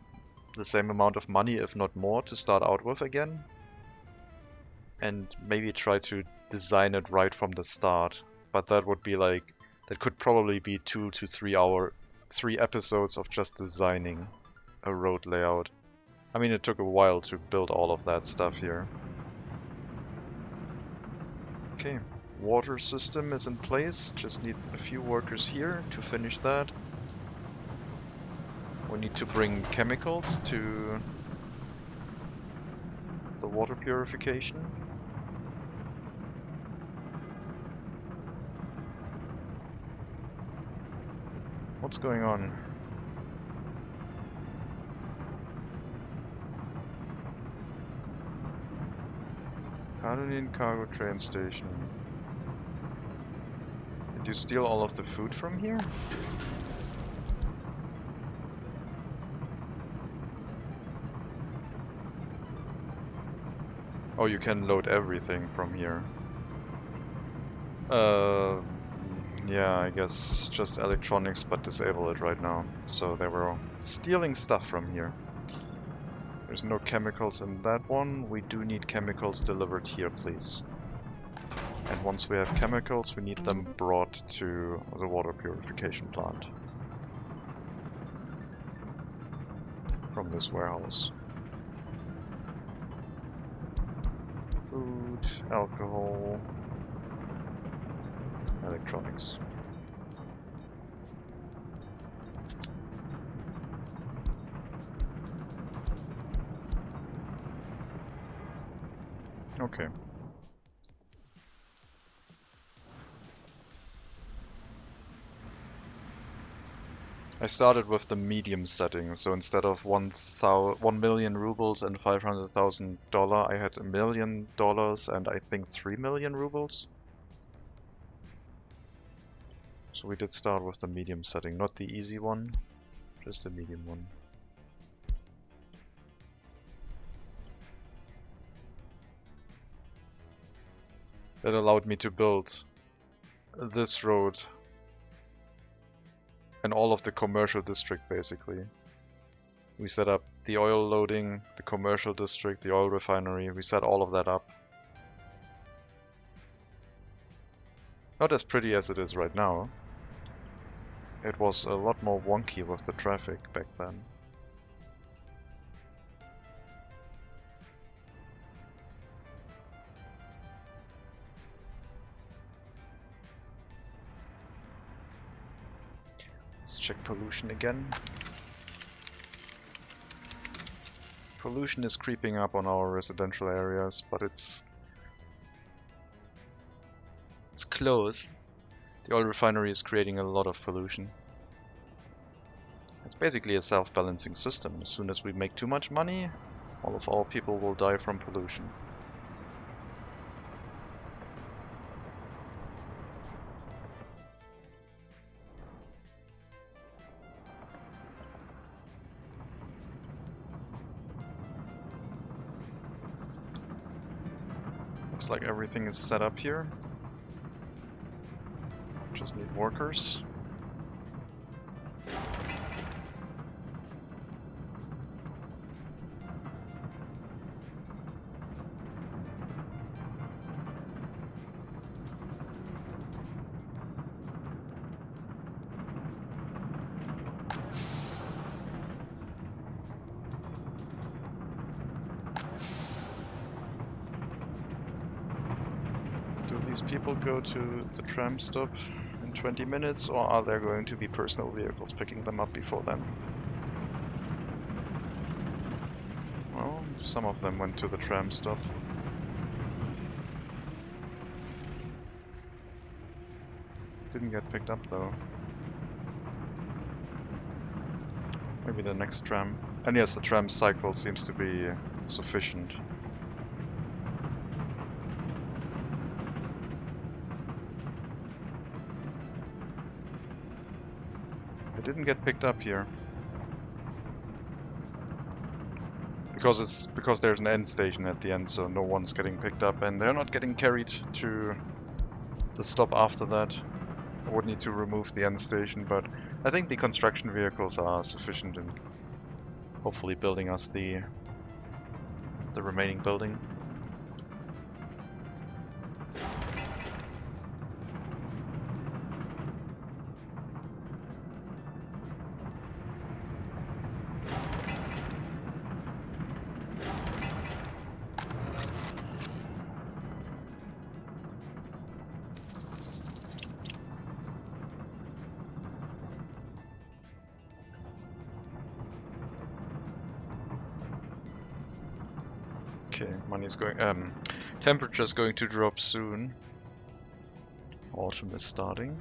the same amount of money, if not more, to start out with again. And maybe try to design it right from the start. But that would be like, that could probably be 2 to 3 episodes of just designing a road layout. I mean, it took a while to build all of that stuff here. Okay, water system is in place. Just need a few workers here to finish that. We need to bring chemicals to the water purification. What's going on? Padonin cargo train station. Did you steal all of the food from here? Oh, you can load everything from here. Yeah, I guess just electronics, but disable it right now. So they were stealing stuff from here. There's no chemicals in that one. We do need chemicals delivered here, please. And once we have chemicals, we need them brought to the water purification plant. From this warehouse. Food, alcohol, electronics. Okay. I started with the medium setting, so instead of 1 million rubles and $500,000, I had $1 million and I think 3 million rubles. So we did start with the medium setting, not the easy one, just the medium one. That allowed me to build this road and all of the commercial district, basically. We set up the oil loading, the commercial district, the oil refinery. We set all of that up. Not as pretty as it is right now. It was a lot more wonky with the traffic back then. Let's check pollution again. Pollution is creeping up on our residential areas, but it's close. The oil refinery is creating a lot of pollution. It's basically a self-balancing system. As soon as we make too much money, all of our people will die from pollution. Looks like everything is set up here. Just need workers. Do these people go to the tram stop in 20 minutes, or are there going to be personal vehicles picking them up before then? Well, some of them went to the tram stop. Didn't get picked up though. Maybe the next tram. And yes, the tram cycle seems to be sufficient. Didn't get picked up here because there's an end station at the end, so no one's getting picked up, and they're not getting carried to the stop after that. I would need to remove the end station, but I think the construction vehicles are sufficient in hopefully building us the remaining building. Okay, money's going. Temperature's going to drop soon. Autumn is starting.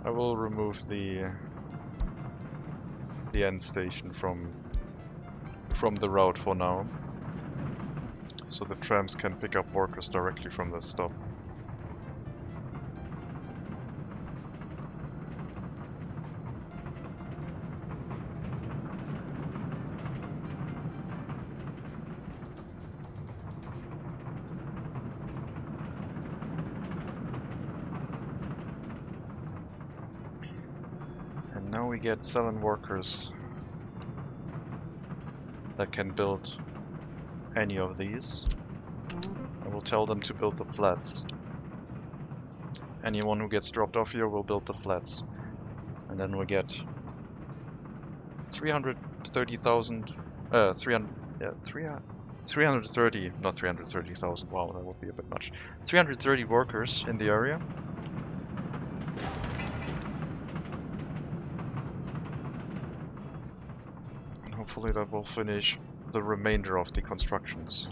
I will remove the end station from the route for now, so the trams can pick up workers directly from the stop. Now we get 7 workers that can build any of these. I will tell them to build the flats. Anyone who gets dropped off here will build the flats. And then we get 330,000, 330, not 330,000, wow, that would be a bit much. 330 workers in the area. Hopefully that will finish the remainder of the constructions.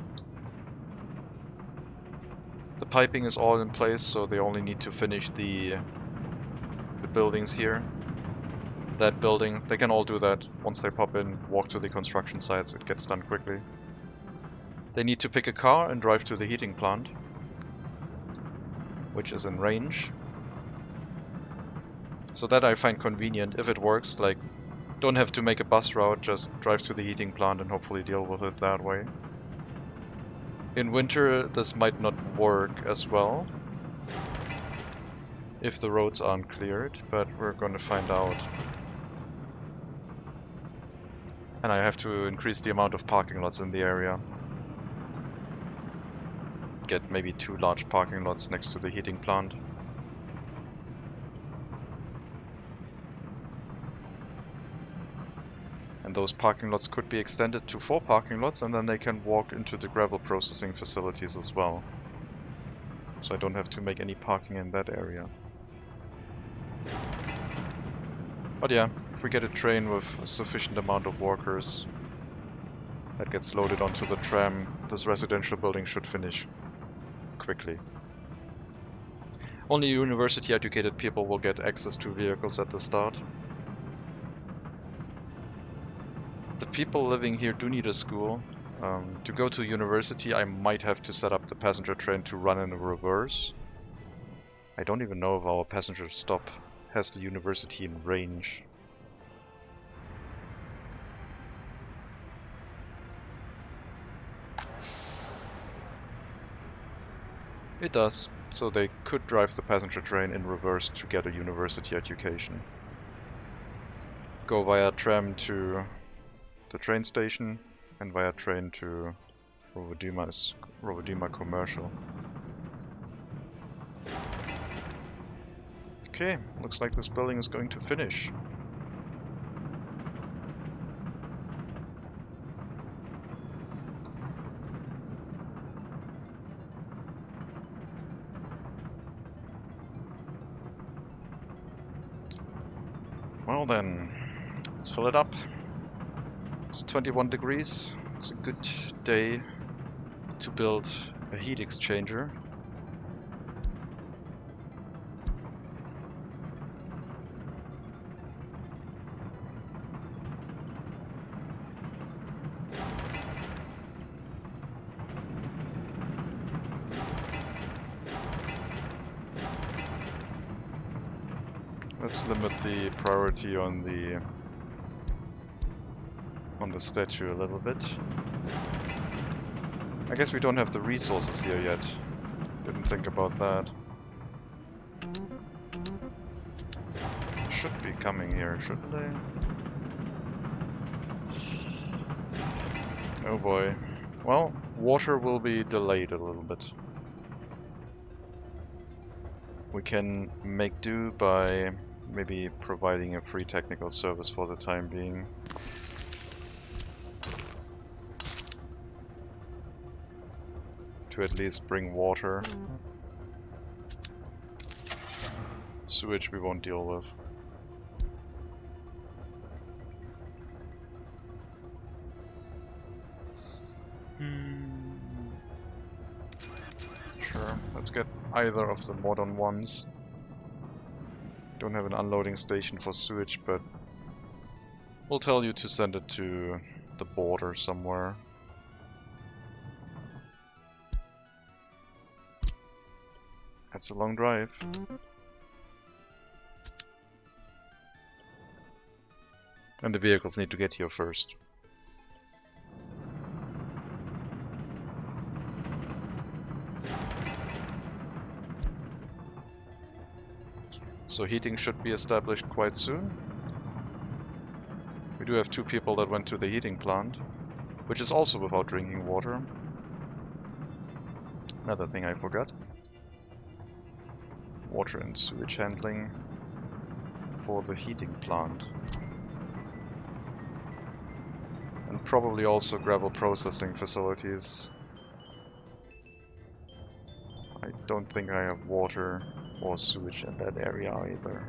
The piping is all in place, so they only need to finish the buildings here. That building, they can all do that once they pop in, walk to the construction sites, it gets done quickly. They need to pick a car and drive to the heating plant, which is in range. So that I find convenient if it works, like don't have to make a bus route, just drive to the heating plant and hopefully deal with it that way. In winter this might not work as well if the roads aren't cleared, but we're going to find out. And I have to increase the amount of parking lots in the area. get maybe 2 large parking lots next to the heating plant. And those parking lots could be extended to 4 parking lots, and then they can walk into the gravel processing facilities as well. So I don't have to make any parking in that area. But yeah, if we get a train with a sufficient amount of workers that gets loaded onto the tram, this residential building should finish quickly. Only university educated people will get access to vehicles at the start. The people living here do need a school. To go to university, I might have to set up the passenger train to run in reverse. I don't even know if our passenger stop has the university in range. It does, so they could drive the passenger train in reverse to get a university education. Go via tram to the train station and via train to Rovodima Commercial. Okay, looks like this building is going to finish. Well then, let's fill it up. It's 21 degrees. It's a good day to build a heat exchanger. Let's limit the priority on the statue a little bit. I guess we don't have the resources here yet. Didn't think about that. Should be coming here, shouldn't they? Oh boy. Well, water will be delayed a little bit. We can make do by maybe providing a free technical service for the time being. To at least bring water. Sewage we won't deal with. Sure, let's get either of the modern ones. Don't have an unloading station for sewage, but we'll tell you to send it to the border somewhere. That's a long drive. And the vehicles need to get here first. So heating should be established quite soon. We do have 2 people that went to the heating plant, which is also without drinking water. Another thing I forgot. Water and sewage handling for the heating plant. And probably also gravel processing facilities. I don't think I have water or sewage in that area either.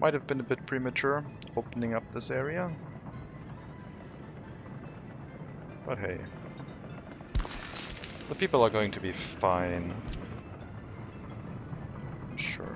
Might have been a bit premature opening up this area. But hey, the people are going to be fine. Sure.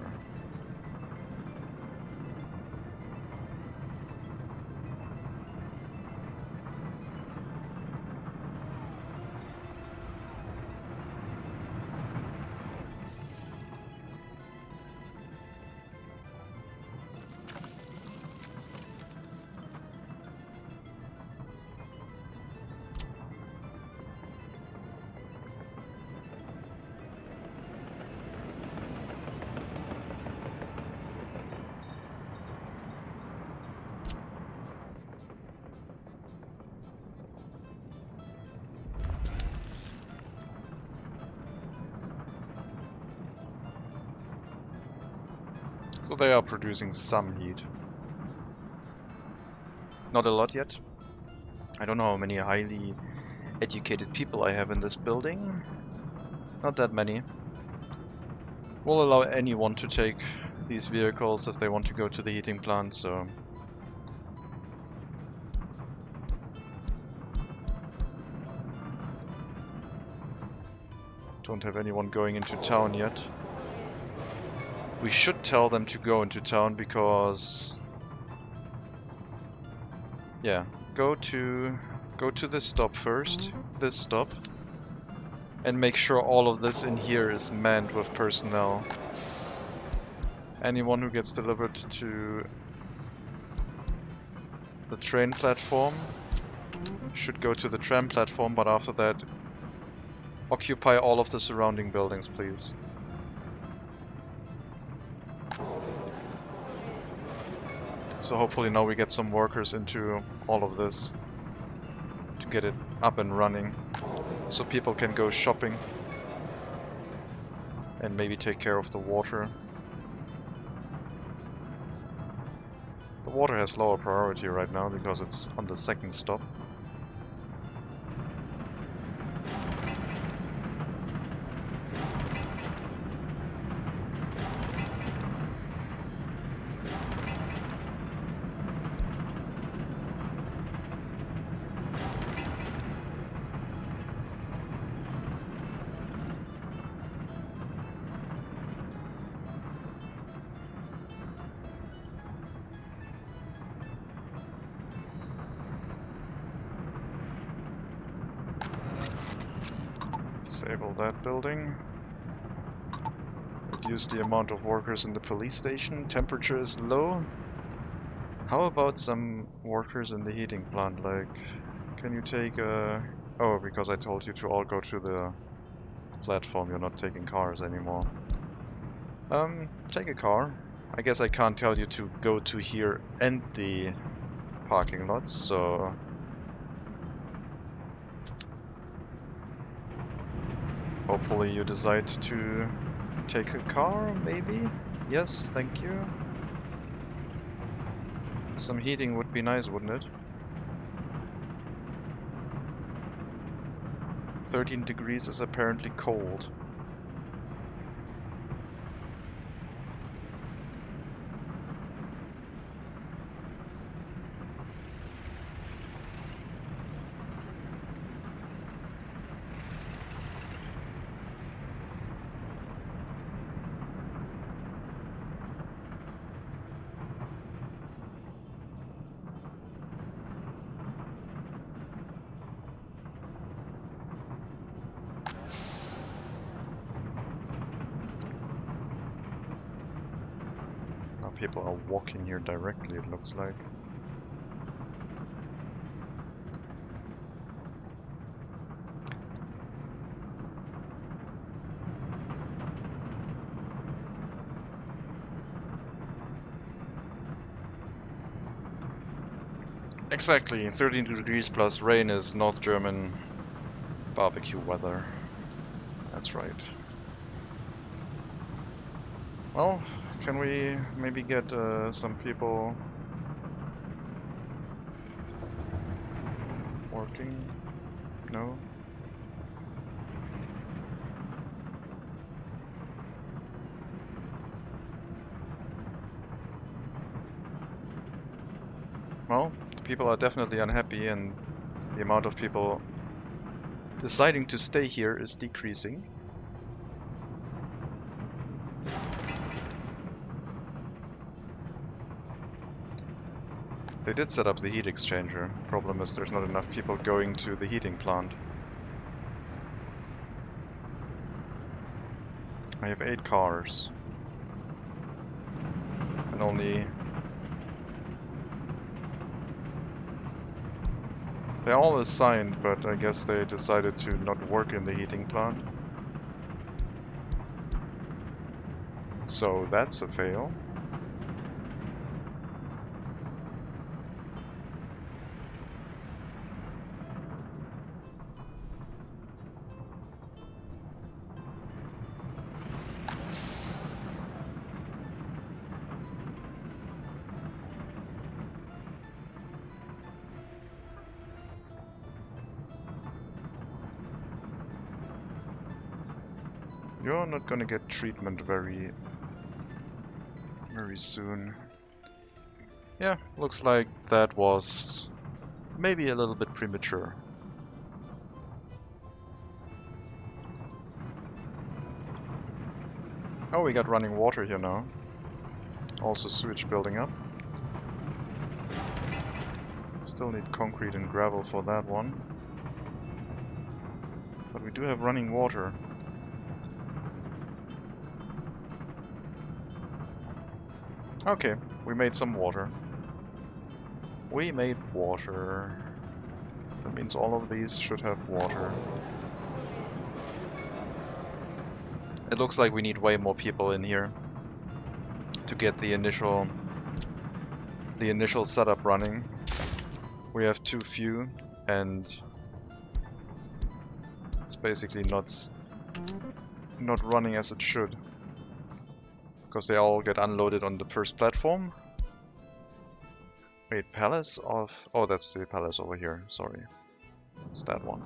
So they are producing some heat. Not a lot yet. I don't know how many highly educated people I have in this building. Not that many. We'll allow anyone to take these vehicles if they want to go to the heating plant, so... Don't have anyone going into town yet. We should tell them to go into town because... Yeah, go to this stop first, this stop. And make sure all of this in here is manned with personnel. Anyone who gets delivered to the train platform should go to the tram platform, but after that occupy all of the surrounding buildings, please. So hopefully now we get some workers into all of this to get it up and running, so people can go shopping and maybe take care of the water. The water has lower priority right now because it's on the second stop. Disable that building. Reduce the amount of workers in the police station. Temperature is low. How about some workers in the heating plant? Like, can you take a... Oh, because I told you to all go to the platform. You're not taking cars anymore. Take a car. I guess I can't tell you to go to here and the parking lots, so... Hopefully you decide to take a car, maybe? Yes, thank you. Some heating would be nice, wouldn't it? 13 degrees is apparently cold. People are walking here directly, it looks like. Exactly, 13 degrees plus rain is North German barbecue weather. That's right. Well, can we maybe get some people working? No? Well, the people are definitely unhappy and the amount of people deciding to stay here is decreasing. They did set up the heat exchanger. Problem is there's not enough people going to the heating plant. I have 8 cars. And only... They're all assigned, but I guess they decided to not work in the heating plant. So that's a fail. You're not gonna get treatment very soon. Yeah, looks like that was maybe a little bit premature. Oh, we got running water here now. Also sewage building up. Still need concrete and gravel for that one. But we do have running water. Okay, we made some water. We made water. That means all of these should have water. It looks like we need way more people in here to get the initial setup running. We have too few, and it's basically not running as it should. Because they all get unloaded on the first platform. Wait, palace of... Oh, that's the palace over here, sorry. It's that one.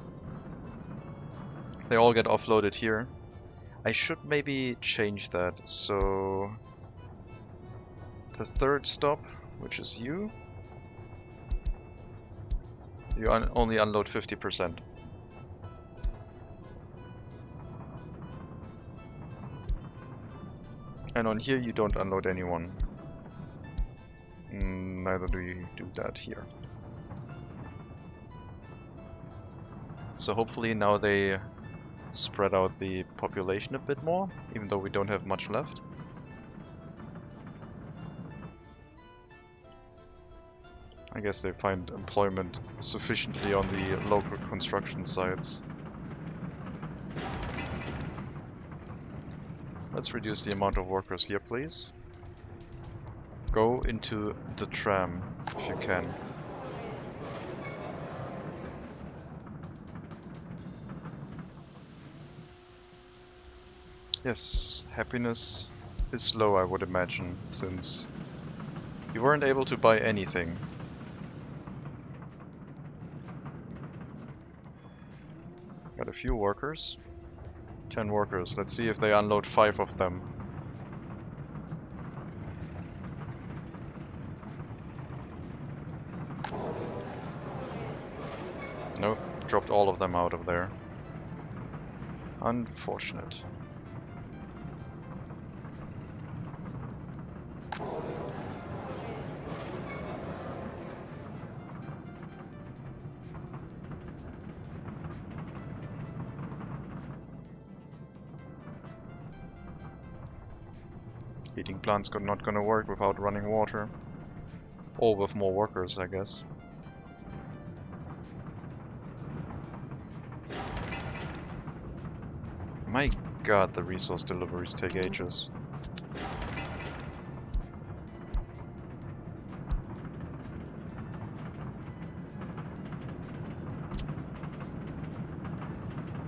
They all get offloaded here. I should maybe change that, so... The third stop, which is you. You only unload 50%. And on here you don't unload anyone. Neither do you do that here. So hopefully now they spread out the population a bit more, even though we don't have much left. I guess they find employment sufficiently on the local construction sites. Let's reduce the amount of workers here, please. Go into the tram, if you can. Yes, happiness is low, I would imagine, since you weren't able to buy anything. Got a few workers. 10 workers. Let's see if they unload 5 of them. Nope, dropped all of them out of there. Unfortunate. Heating plant's not gonna work without running water. Or with more workers, I guess. My god, the resource deliveries take ages.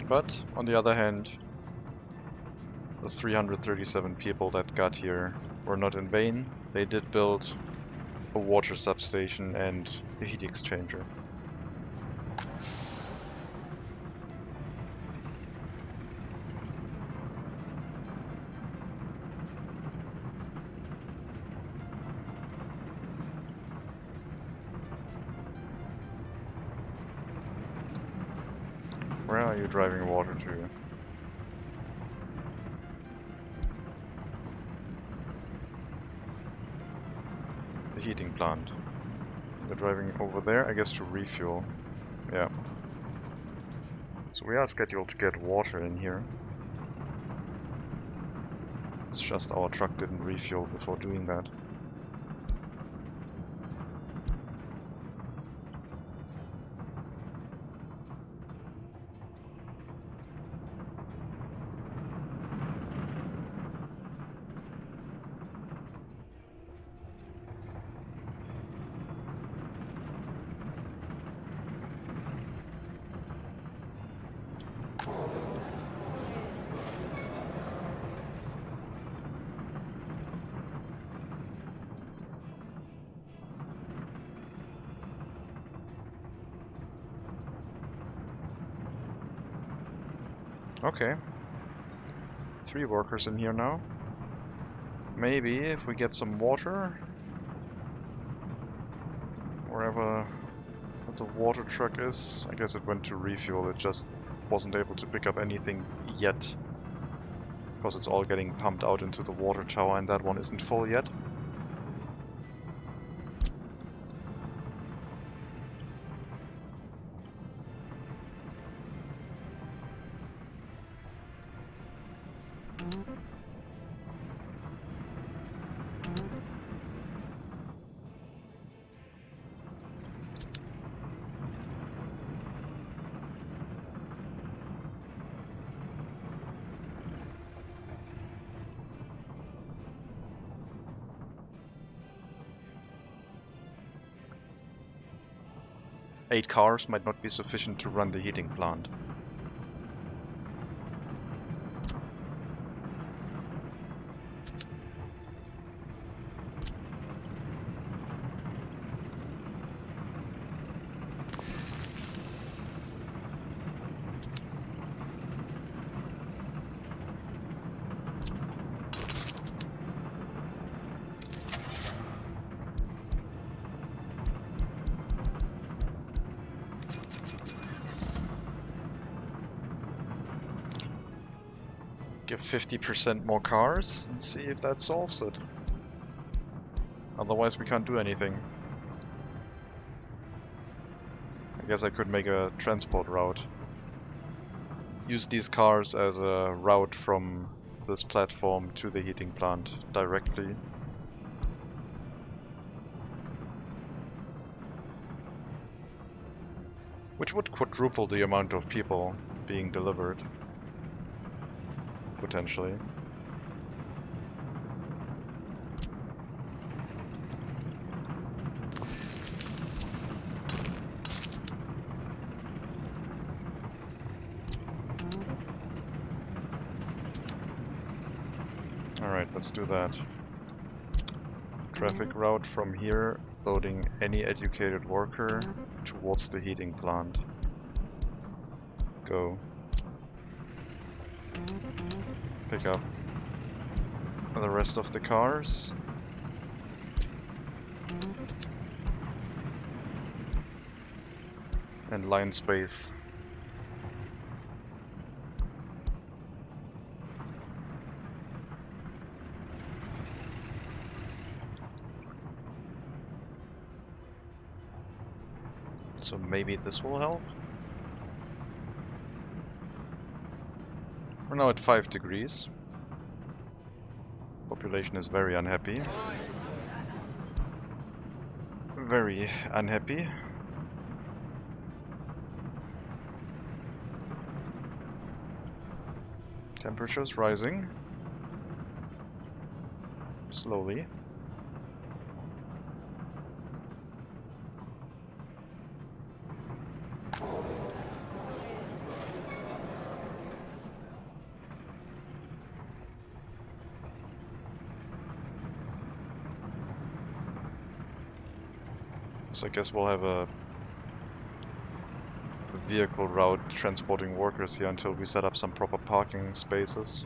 But, on the other hand, the 337 people that got here were not in vain. They did build a water substation and a heat exchanger. Where are you driving water to? The heating plant. We're driving over there, I guess, to refuel. Yeah. So we are scheduled to get water in here. It's just our truck didn't refuel before doing that. Okay. 3 workers in here now. Maybe if we get some water, wherever the water truck is, I guess it went to refuel, it just wasn't able to pick up anything yet. Because it's all getting pumped out into the water tower and that one isn't full yet. Eight cars might not be sufficient to run the heating plant. Give 50% more cars and see if that solves it. Otherwise we can't do anything. I guess I could make a transport route. Use these cars as a route from this platform to the heating plant directly. Which would quadruple the amount of people being delivered. Potentially. Alright, let's do that. Traffic route from here, loading any educated worker towards the heating plant. Go. Pick up the rest of the cars. And line space. So maybe this will help. We're now at 5 degrees. Population is very unhappy. Very unhappy. Temperature's rising. Slowly. So I guess we'll have a vehicle route transporting workers here until we set up some proper parking spaces.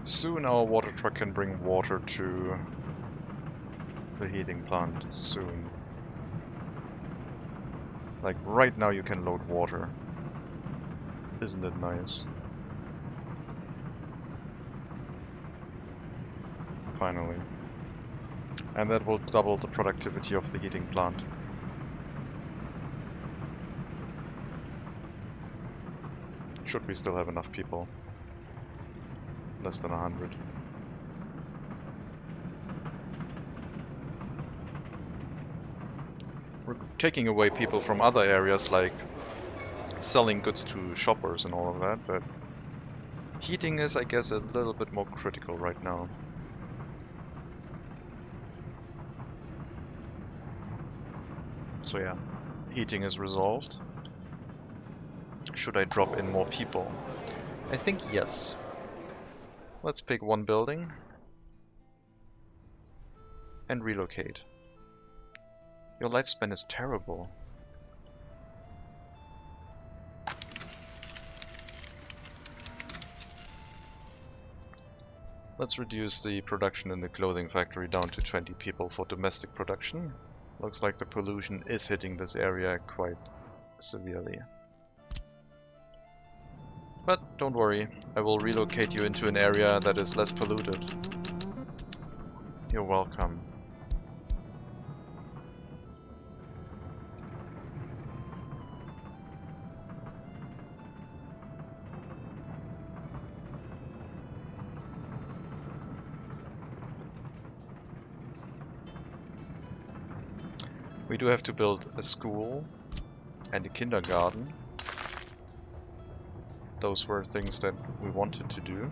Soon our water truck can bring water to the heating plant. Soon. Like right now you can load water. Isn't it nice? Finally. And that will double the productivity of the heating plant. Should we still have enough people? Less than 100. We're taking away people from other areas, like selling goods to shoppers and all of that, but heating is, I guess, a little bit more critical right now. So yeah, heating is resolved. Should I drop in more people? I think yes. Let's pick one building and relocate. Your lifespan is terrible. Let's reduce the production in the clothing factory down to 20 people for domestic production. Looks like the pollution is hitting this area quite severely. But don't worry, I will relocate you into an area that is less polluted. You're welcome. We do have to build a school and a kindergarten. Those were things that we wanted to do.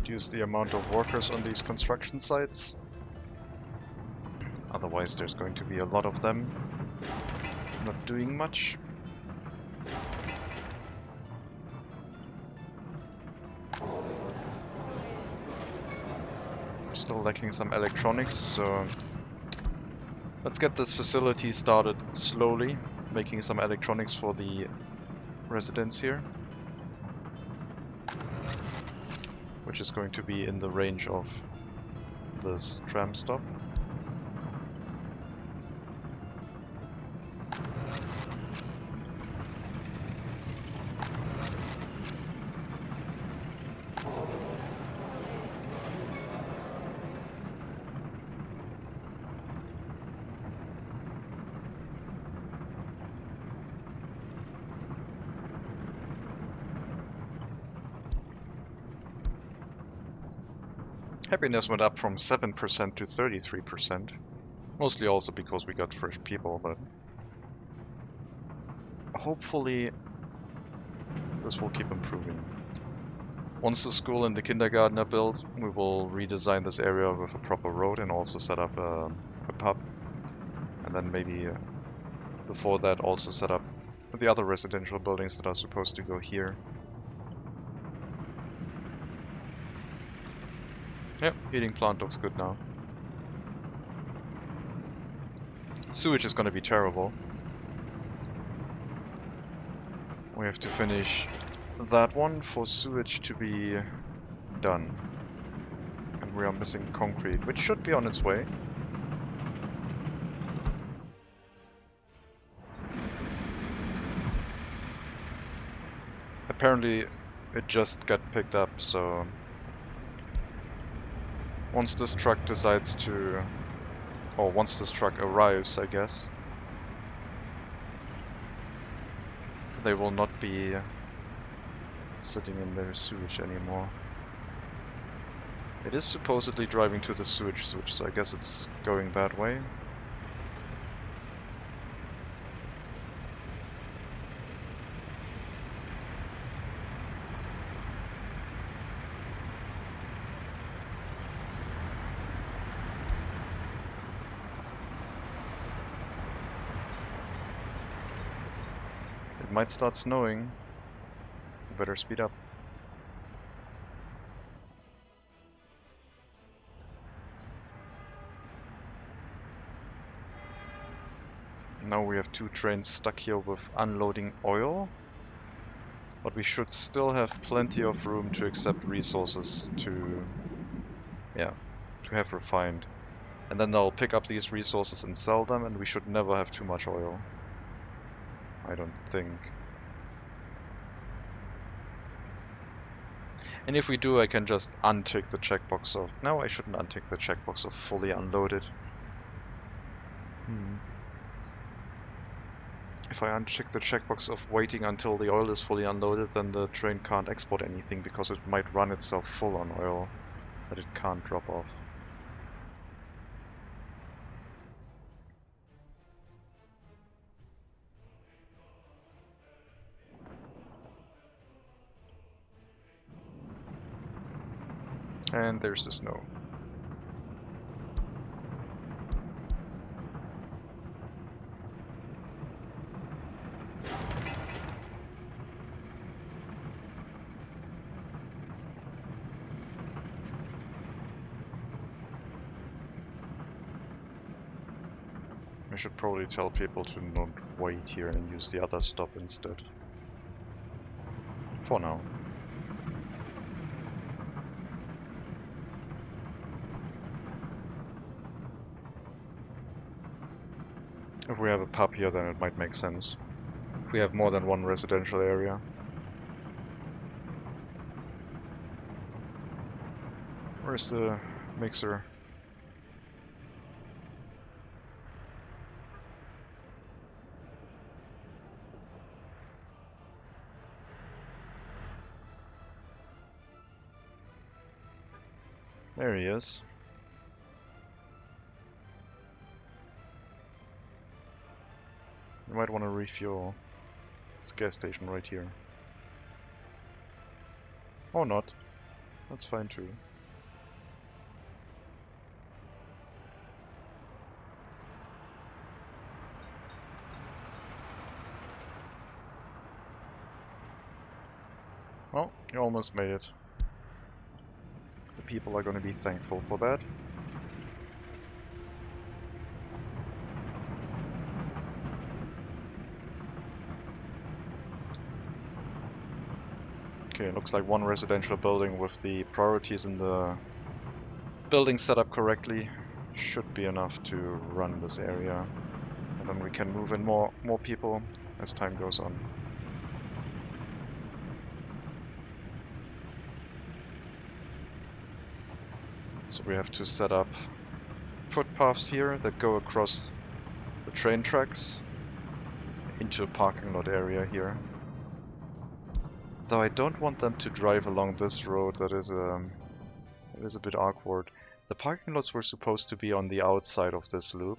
Reduce the amount of workers on these construction sites. Otherwise there's going to be a lot of them not doing much. Still lacking some electronics, so let's get this facility started slowly, making some electronics for the residents here. Which is going to be in the range of this tram stop. Happiness went up from 7% to 33%. Mostly also because we got fresh people, but hopefully this will keep improving. Once the school and the kindergarten are built, we will redesign this area with a proper road and also set up a pub. And then maybe before that also set up the other residential buildings that are supposed to go here. Yep, heating plant looks good now. Sewage is going to be terrible. We have to finish that one for sewage to be done. And we are missing concrete, which should be on its way. Apparently it just got picked up, so once this truck decides to, or once this truck arrives, I guess, they will not be sitting in their sewage anymore. It is supposedly driving to the sewage switch, so I guess it's going that way. It might start snowing. You better speed up. Now we have 2 trains stuck here with unloading oil, but we should still have plenty of room to accept resources to have refined. And then they'll pick up these resources and sell them, and we should never have too much oil. I don't think. And if we do, I can just untick the checkbox of... No, I shouldn't untick the checkbox of fully unloaded. If I uncheck the checkbox of waiting until the oil is fully unloaded, then the train can't export anything because it might run itself full on oil that it can't drop off. And there's the snow. I should probably tell people to not wait here and use the other stop instead. For now. If we have a pub here, then it might make sense. If we have more than one residential area. Where's the mixer? There he is. You might want to refuel this gas station right here. Or not. That's fine too. Well, you almost made it. The people are going to be thankful for that. Okay, looks like one residential building with the priorities in the building set up correctly should be enough to run this area. And then we can move in more people as time goes on. So we have to set up footpaths here that go across the train tracks into a parking lot area here. Though I don't want them to drive along this road, that is a bit awkward. The parking lots were supposed to be on the outside of this loop.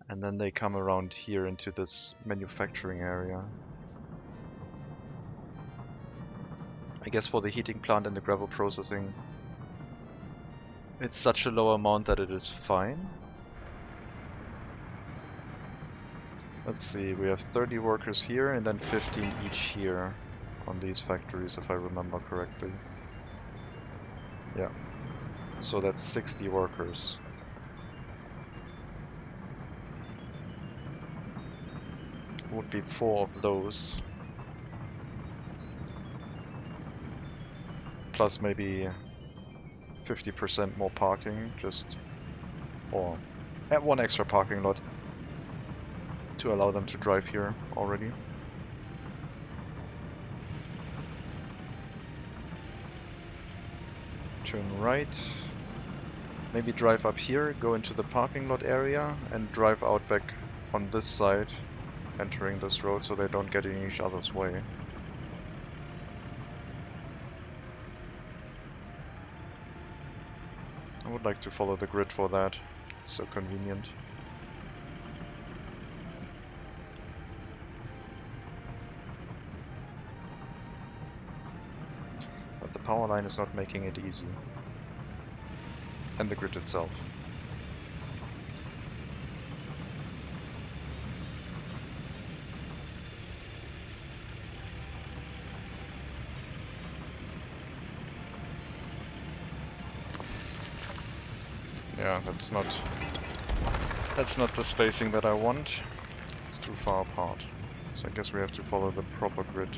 And then they come around here into this manufacturing area. I guess for the heating plant and the gravel processing, it's such a low amount that it is fine. Let's see, we have 30 workers here and then 15 each here on these factories, if I remember correctly. Yeah, so that's 60 workers. Would be 4 of those. Plus maybe 50% more parking, or add 1 extra parking lot to allow them to drive here already. Turn right, maybe drive up here, go into the parking lot area and drive out back on this side entering this road so they don't get in each other's way. I would like to follow the grid for that. It's so convenient. But the power line is not making it easy. And the grid itself. Yeah, that's not the spacing that I want. It's too far apart. So I guess we have to follow the proper grid.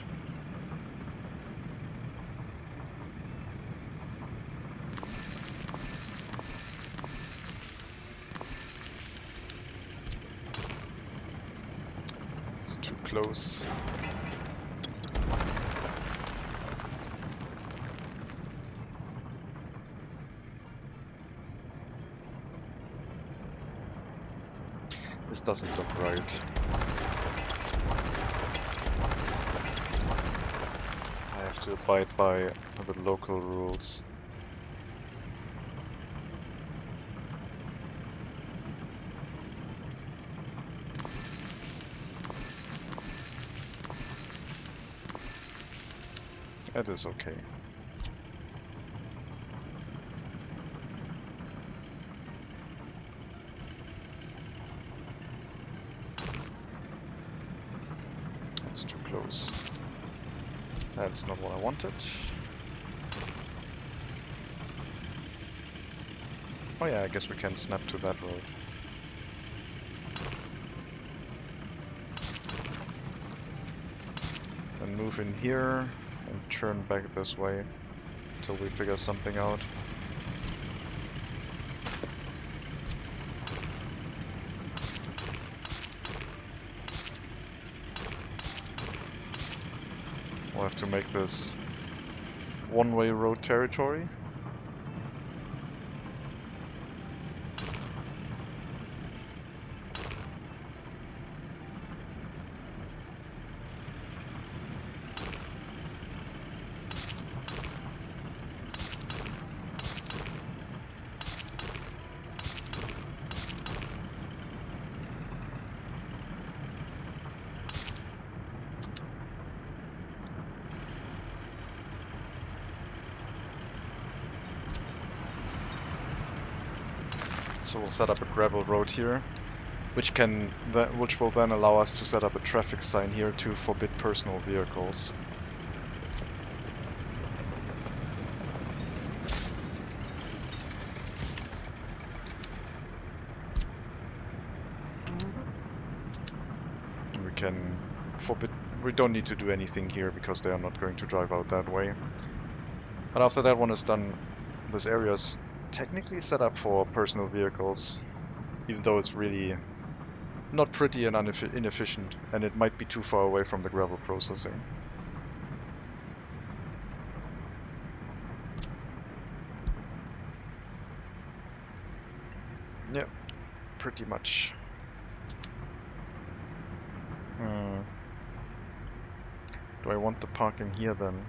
It's too close. This doesn't look right. I have to abide by the local rules. That is okay. That's too close. That's not what I wanted. Oh yeah, I guess we can snap to that road. And move in here and turn back this way until we figure something out. We'll have to make this one-way road territory. So we'll set up a gravel road here, which will then allow us to set up a traffic sign here to forbid personal vehicles. We can forbid. We don't need to do anything here because they are not going to drive out that way. But after that one is done, this area is technically set up for personal vehicles, even though it's really not pretty and inefficient, and it might be too far away from the gravel processing. Yep, pretty much. Do I want the parking here then?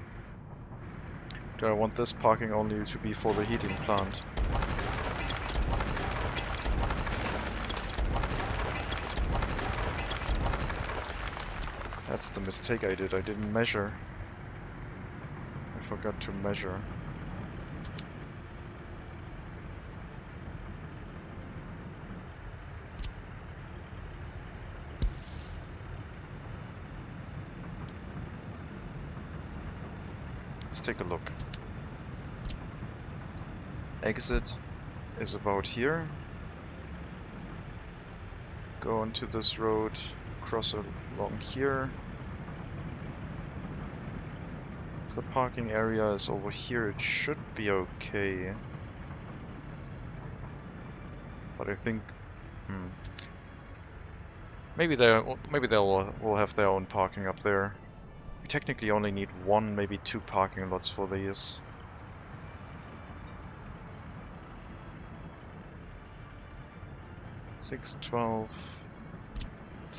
Do I want this parking only to be for the heating plant? That's the mistake I did. I didn't measure. I forgot to measure. Let's take a look. Exit is about here. Go onto this road, cross along here. If the parking area is over here, it should be okay. But I think, maybe will have their own parking up there. We technically only need one, maybe two parking lots for these.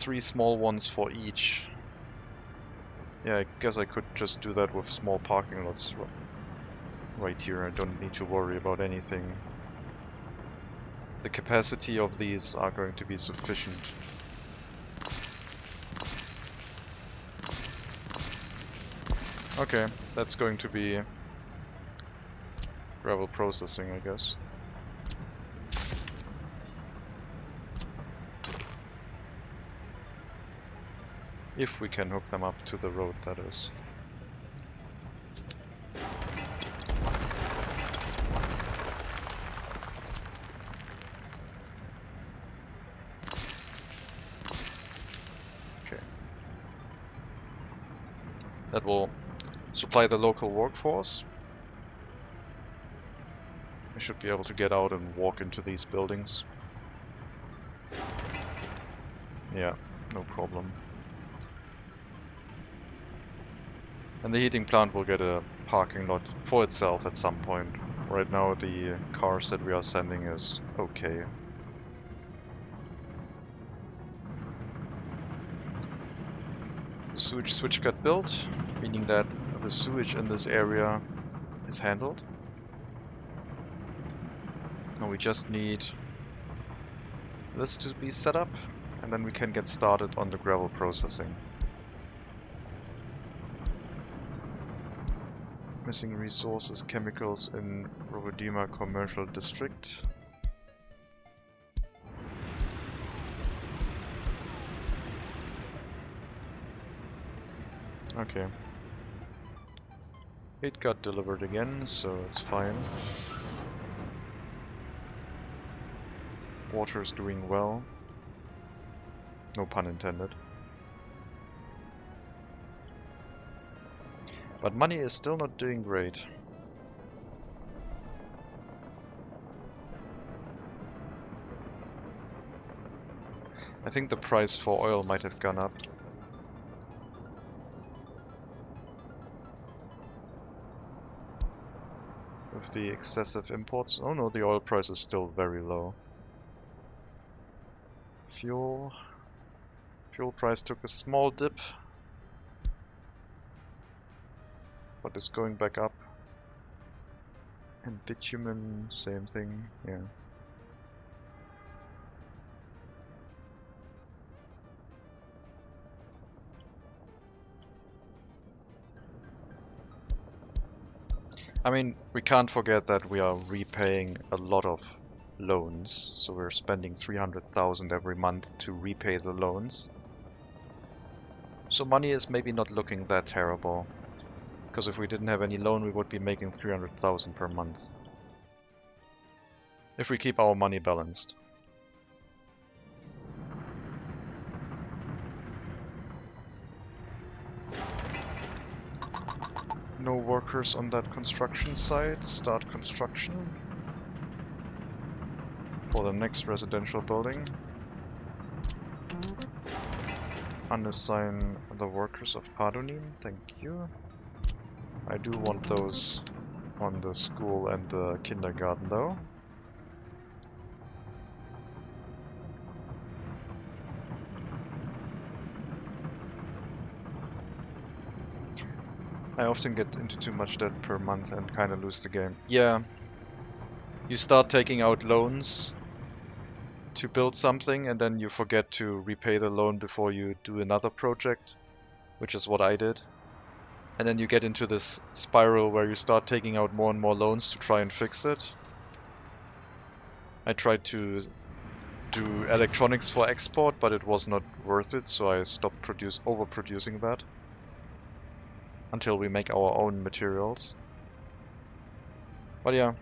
3 small ones for each. Yeah, I guess I could just do that with small parking lots right here. I don't need to worry about anything. The capacity of these are going to be sufficient. Okay, that's going to be gravel processing, I guess. If we can hook them up to the road, that is. Okay. That will supply the local workforce. I should be able to get out and walk into these buildings. Yeah, no problem. And the heating plant will get a parking lot for itself at some point. Right now the cars that we are sending is okay. The sewage switch got built, meaning that the sewage in this area is handled. Now we just need this to be set up, and then we can get started on the gravel processing. Missing resources, chemicals in Rovodima Commercial District. Okay. It got delivered again, so it's fine. Water is doing well. No pun intended. But money is still not doing great. I think the price for oil might have gone up. With the excessive imports. Oh no, the oil price is still very low. Fuel price took a small dip, but it's going back up. And bitumen, same thing, yeah. I mean, we can't forget that we are repaying a lot of loans, so we're spending 300,000 every month to repay the loans. So money is maybe not looking that terrible, because if we didn't have any loan we would be making 300,000 per month. If we keep our money balanced. No workers on that construction site. Start construction for the next residential building. Unassign the workers of Padonin, thank you. I do want those on the school and the kindergarten though. I often get into too much debt per month and kinda lose the game. Yeah. You start taking out loans to build something and then you forget to repay the loan before you do another project, which is what I did. And then you get into this spiral where you start taking out more and more loans to try and fix it. I tried to do electronics for export, but it was not worth it, so I stopped overproducing that. Until we make our own materials. But yeah.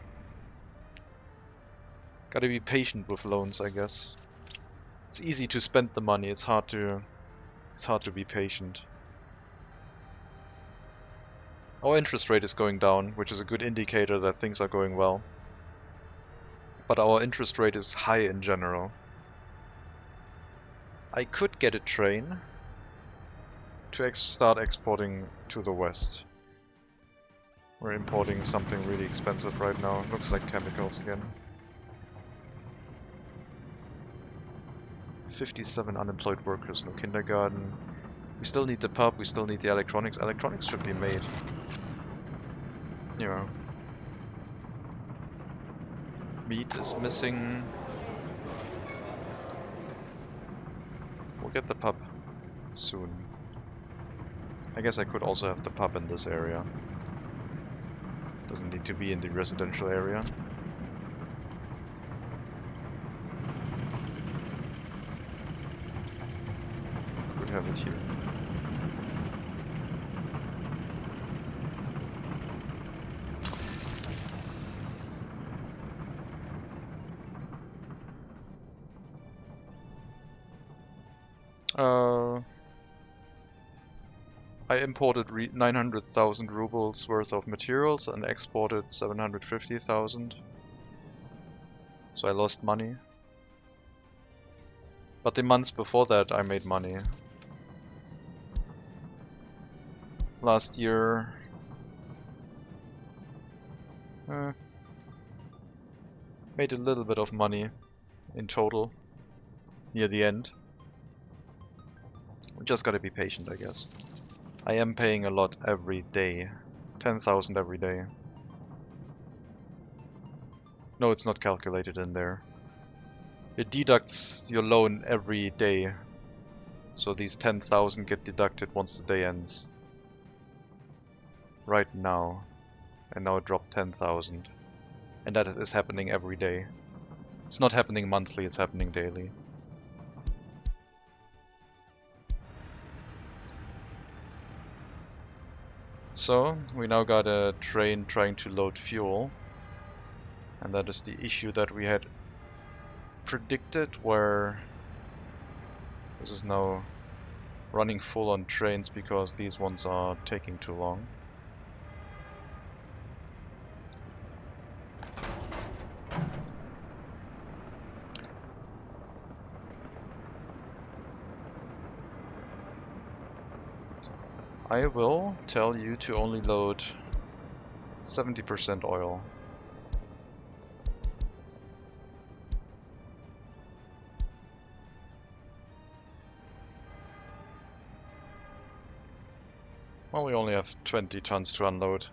Gotta be patient with loans, I guess. It's easy to spend the money, it's hard to be patient. Our interest rate is going down, which is a good indicator that things are going well. But our interest rate is high in general. I could get a train to start exporting to the west. We're importing something really expensive right now. Looks like chemicals again. 57 unemployed workers, no kindergarten. We still need the pub, we still need the electronics. Electronics should be made. Yeah. Meat is missing. We'll get the pub soon. I guess I could also have the pub in this area. Doesn't need to be in the residential area. Could have it here. I imported 900,000 rubles worth of materials and exported 750,000. So I lost money. But the months before that I made money. Last year... made a little bit of money in total near the end. We just gotta be patient, I guess. I am paying a lot every day. 10,000 every day. No, it's not calculated in there. It deducts your loan every day. So these 10,000 get deducted once the day ends. Right now. And now it dropped 10,000. And that is happening every day. It's not happening monthly, it's happening daily. So, we now got a train trying to load fuel. And that is the issue that we had predicted, where this is now running full on trains because these ones are taking too long. I will tell you to only load 70% oil. Well, we only have 20 tons to unload.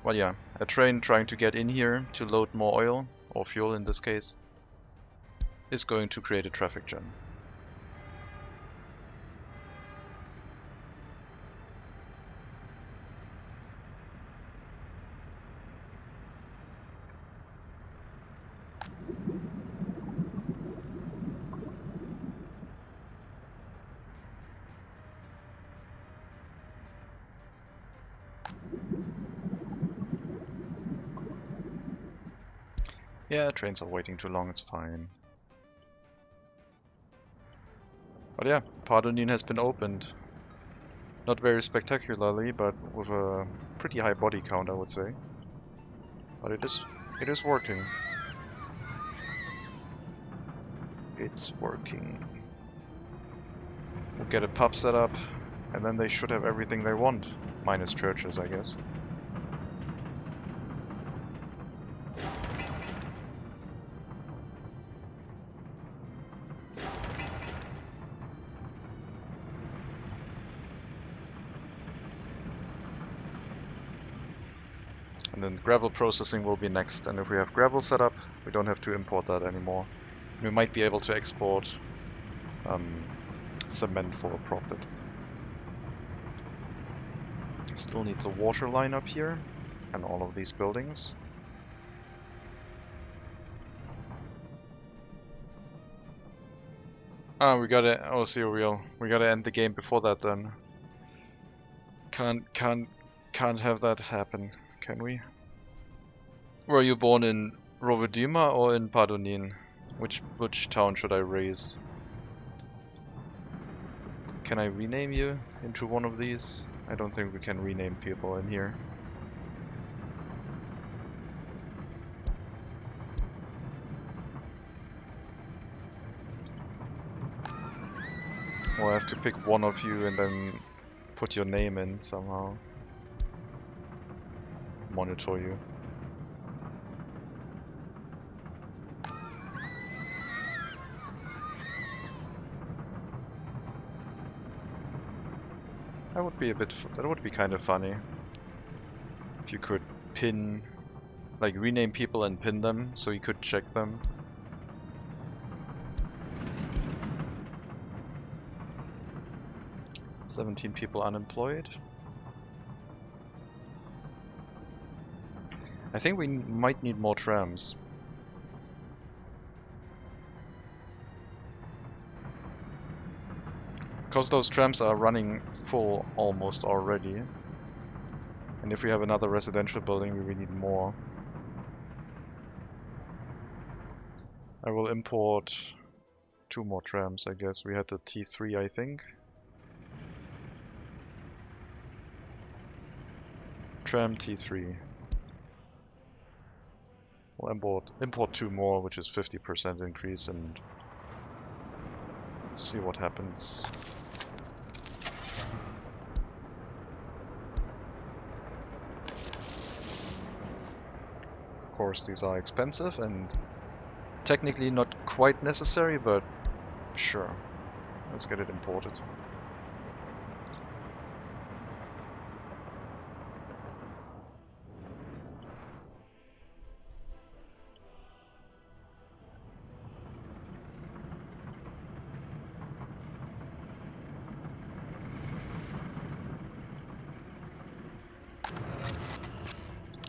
Well, yeah, a train trying to get in here to load more oil, or fuel in this case, is going to create a traffic jam. Yeah, trains are waiting too long, it's fine. But yeah, Padonin has been opened. Not very spectacularly, but with a pretty high body count, I would say. But it is working. It's working. We'll get a pub set up, and then they should have everything they want. Minus churches, I guess. And then gravel processing will be next, and if we have gravel set up, we don't have to import that anymore. We might be able to export cement for a profit. Still need the water line up here, and all of these buildings. Ah, we gotta, oh serial, we gotta end the game before that then. Can't have that happen. Can we? Were you born in Rovodima or in Padonin? Which town should I raise? Can I rename you into one of these? I don't think we can rename people in here. Well, I have to pick one of you and then put your name in somehow. Monitor you. would be that would be kind of funny. If you could pin, like rename people and pin them, so you could check them. "17 people unemployed." I think we might need more trams. Because those trams are running full almost already. And if we have another residential building, we will need more. I will import 2 more trams, I guess. We had the T3, I think. Tram T3. We'll import 2 more, which is 50% increase, and see what happens. Of course, these are expensive and technically not quite necessary, but sure. Let's get it imported.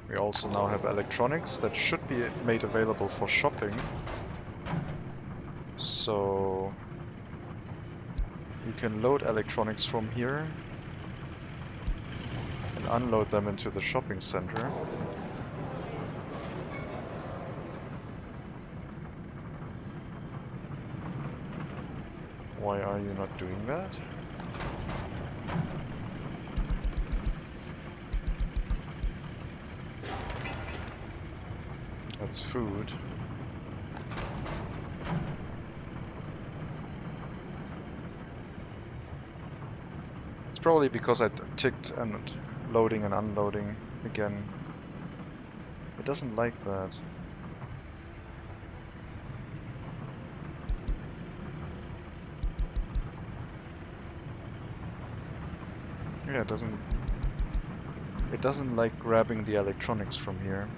We also now have electronics that should be made available for shopping. So you can load electronics from here and unload them into the shopping center. Why are you not doing that? That's food. It's probably because I ticked and loading and unloading again. It doesn't like that. Yeah, it doesn't like grabbing the electronics from here.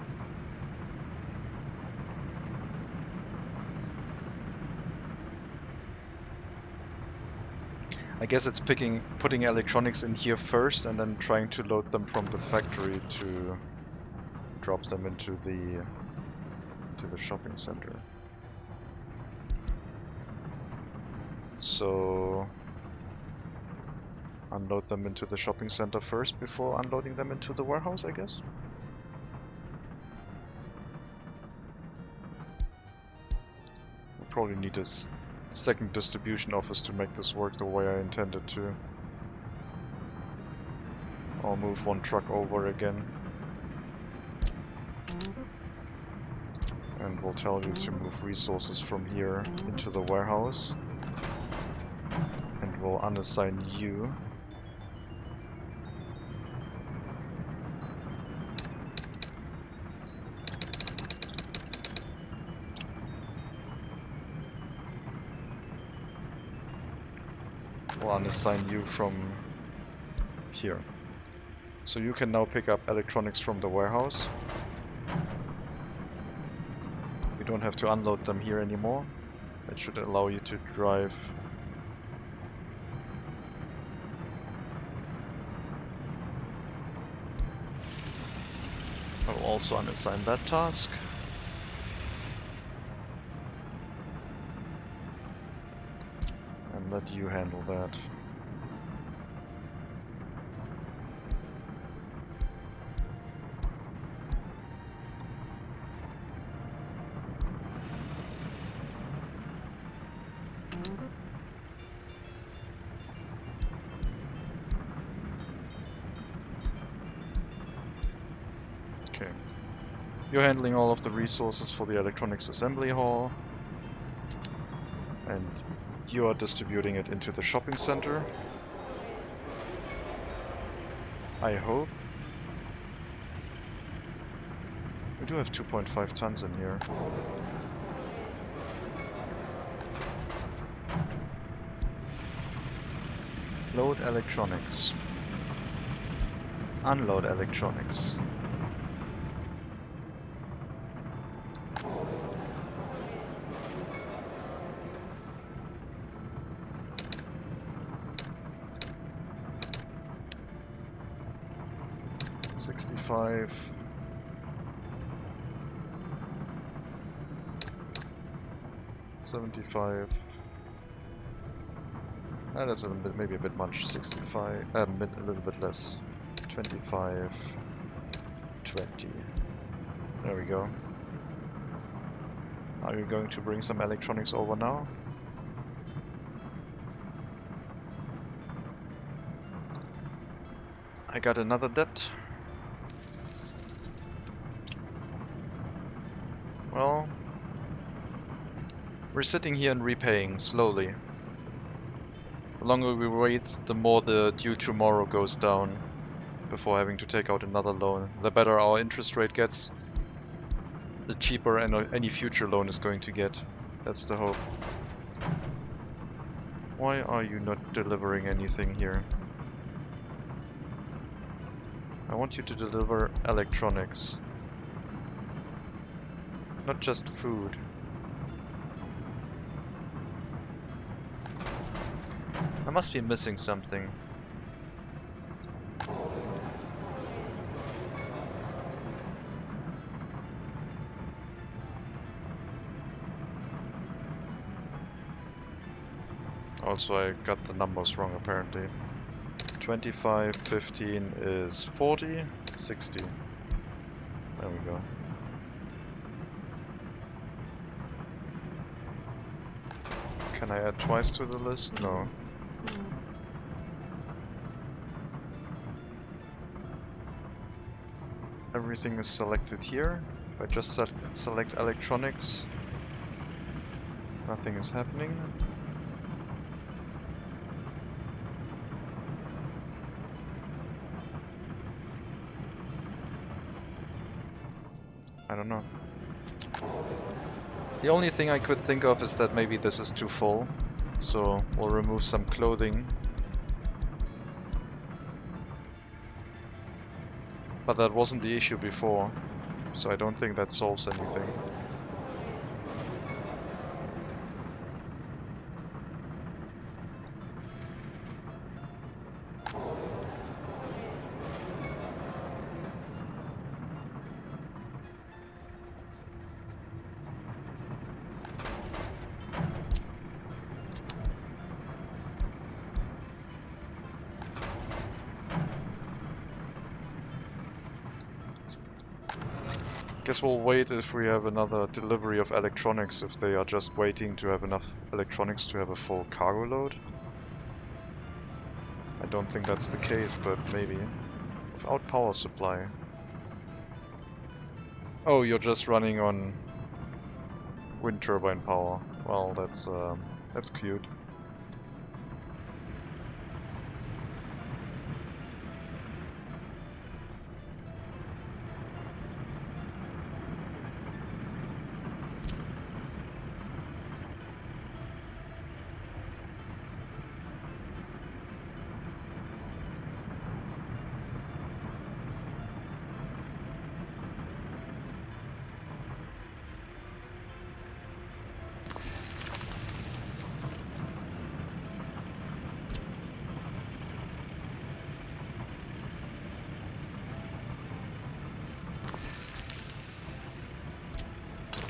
I guess it's putting electronics in here first and then trying to load them from the factory to drop them into the shopping center. So unload them into the shopping center first before unloading them into the warehouse, I guess. We'll probably need a second distribution office to make this work the way I intended to. I'll move 1 truck over again. And we'll tell you to move resources from here into the warehouse. And we'll unassign you. We'll unassign you from here. So you can now pick up electronics from the warehouse. You don't have to unload them here anymore. It should allow you to drive. I will also unassign that task. And let you handle that. Okay. You're handling all of the resources for the electronics assembly hall. And you are distributing it into the shopping center. I hope. We do have 2.5 tons in here. Load electronics. Unload electronics. $65. $75. That's a little bit, maybe a bit much. 65. A little bit less. 25. 20. There we go. Are you going to bring some electronics over now? I got another debt. Well, we're sitting here and repaying slowly. The longer we wait, the more the due tomorrow goes down before having to take out another loan. The better our interest rate gets, the cheaper any future loan is going to get. That's the hope. Why are you not delivering anything here? I want you to deliver electronics. Not just food. I must be missing something. Also, I got the numbers wrong apparently. 25, 15 is 40, 60. There we go. Can I add twice to the list? No. Everything is selected here. If I just select electronics, nothing is happening. I don't know. The only thing I could think of is that maybe this is too full, so we'll remove some clothing. But that wasn't the issue before, so I don't think that solves anything. Guess we'll wait if we have another delivery of electronics, if they are just waiting to have enough electronics to have a full cargo load. I don't think that's the case, but maybe. Without power supply. Oh, you're just running on wind turbine power. Well, that's cute.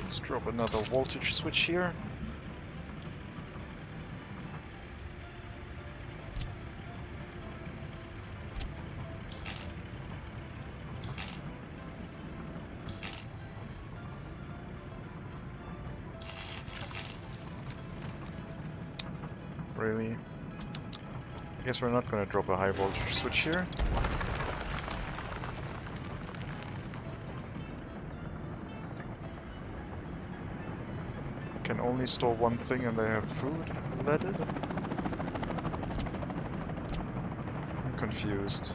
Let's drop another voltage switch here. Really? I guess we're not going to drop a high voltage switch here. Can only store one thing and they have food embedded? I'm confused.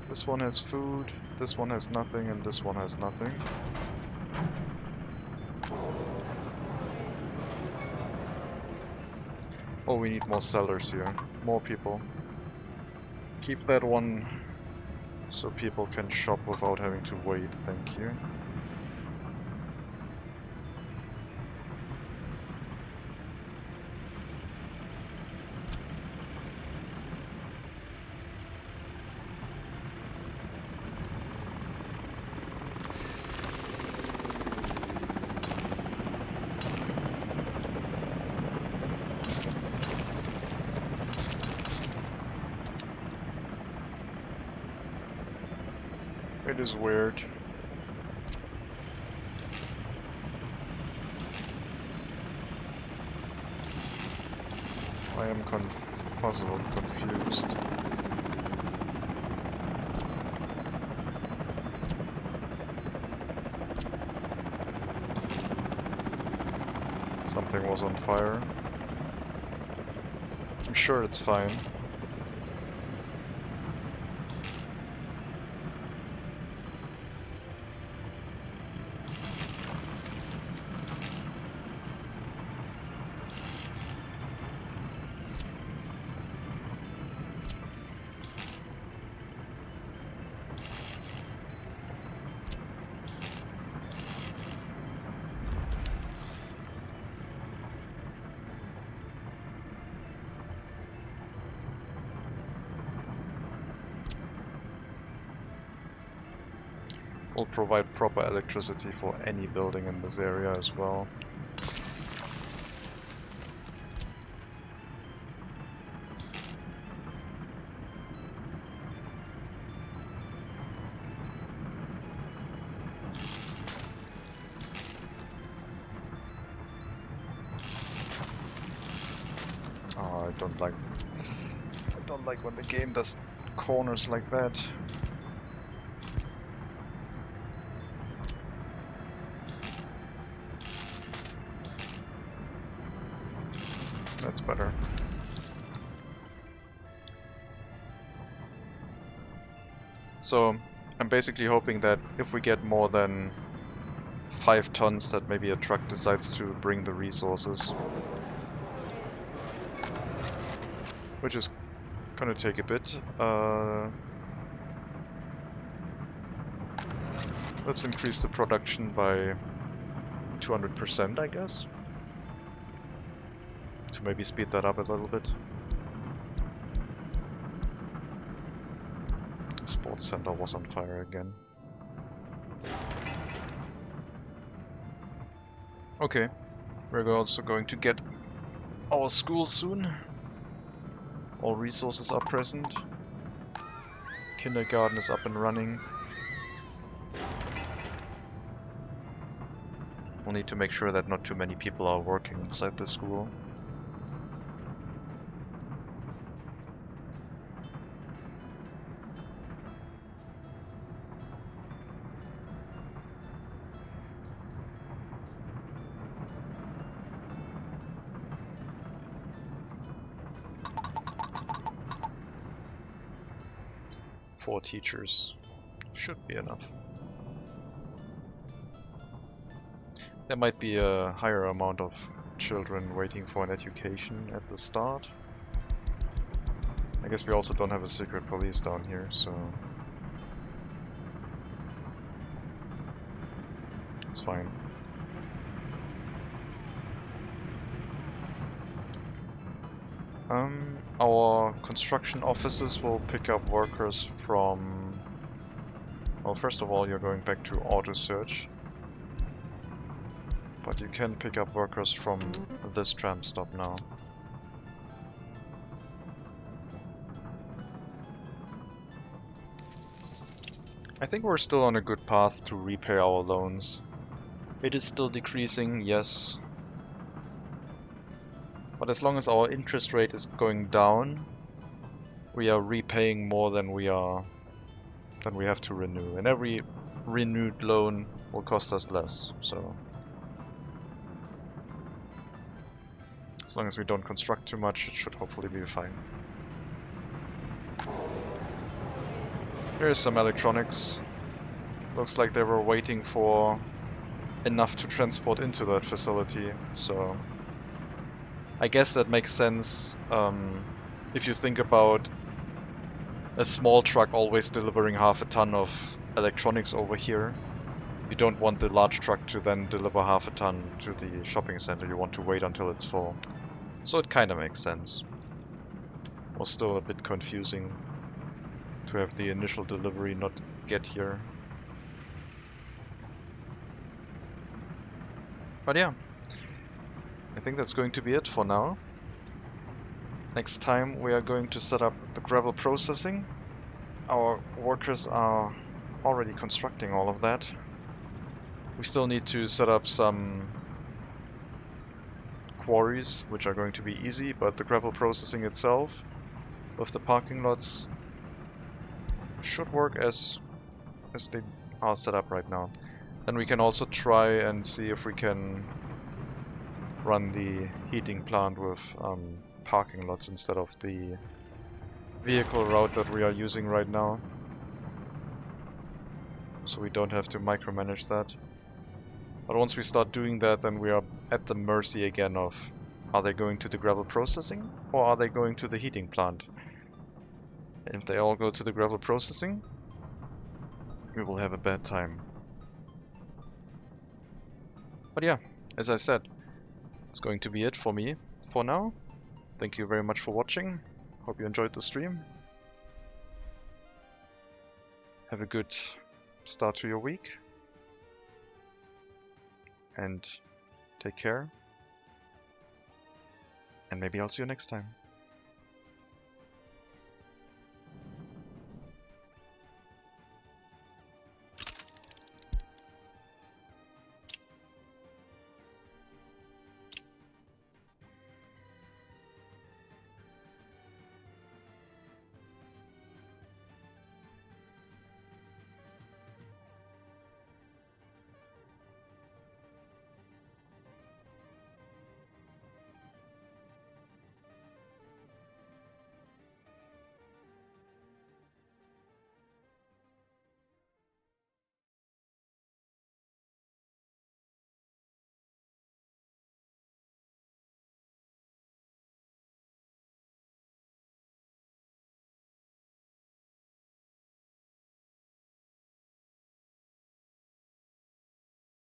This one has food, this one has nothing, and this one has nothing. Oh, we need more sellers here. More people. Keep that one so people can shop without having to wait, thank you. It is weird. I am puzzled, confused. Something was on fire. I'm sure it's fine. Will provide proper electricity for any building in this area as well. Oh, I don't like when the game does corners like that. That's better. So I'm basically hoping that if we get more than 5 tons, that maybe a truck decides to bring the resources. Which is gonna take a bit. Let's increase the production by 200%, I guess. To maybe speed that up a little bit. The sports center was on fire again. Okay, we're also going to get our school soon. All resources are present. Kindergarten is up and running. We'll need to make sure that not too many people are working inside the school. Four teachers should be enough. There might be a higher amount of children waiting for an education at the start. I guess we also don't have a secret police down here, so it's fine. Our construction offices will pick up workers from... Well, first of all, you're going back to auto search. But you can pick up workers from this tram stop now. I think we're still on a good path to repay our loans. It is still decreasing, yes. But as long as our interest rate is going down, we are repaying more than we have to renew. And every renewed loan will cost us less, so as long as we don't construct too much, it should hopefully be fine. Here's some electronics. Looks like they were waiting for enough to transport into that facility, so I guess that makes sense if you think about a small truck always delivering half a ton of electronics over here. You don't want the large truck to then deliver half a ton to the shopping center. You want to wait until it's full. So it kind of makes sense. Was still a bit confusing to have the initial delivery not get here. But yeah, I think that's going to be it for now. Next time we are going to set up the gravel processing. Our workers are already constructing all of that. We still need to set up some quarries, which are going to be easy, but the gravel processing itself with the parking lots should work as they are set up right now. Then we can also try and see if we can run the heating plant with parking lots instead of the vehicle route that we are using right now. So we don't have to micromanage that. But once we start doing that, then we are at the mercy again of, are they going to the gravel processing or are they going to the heating plant? And if they all go to the gravel processing, we will have a bad time. But yeah, as I said, it's going to be it for me for now. Thank you very much for watching. Hope you enjoyed the stream. Have a good start to your week. And take care. And maybe I'll see you next time.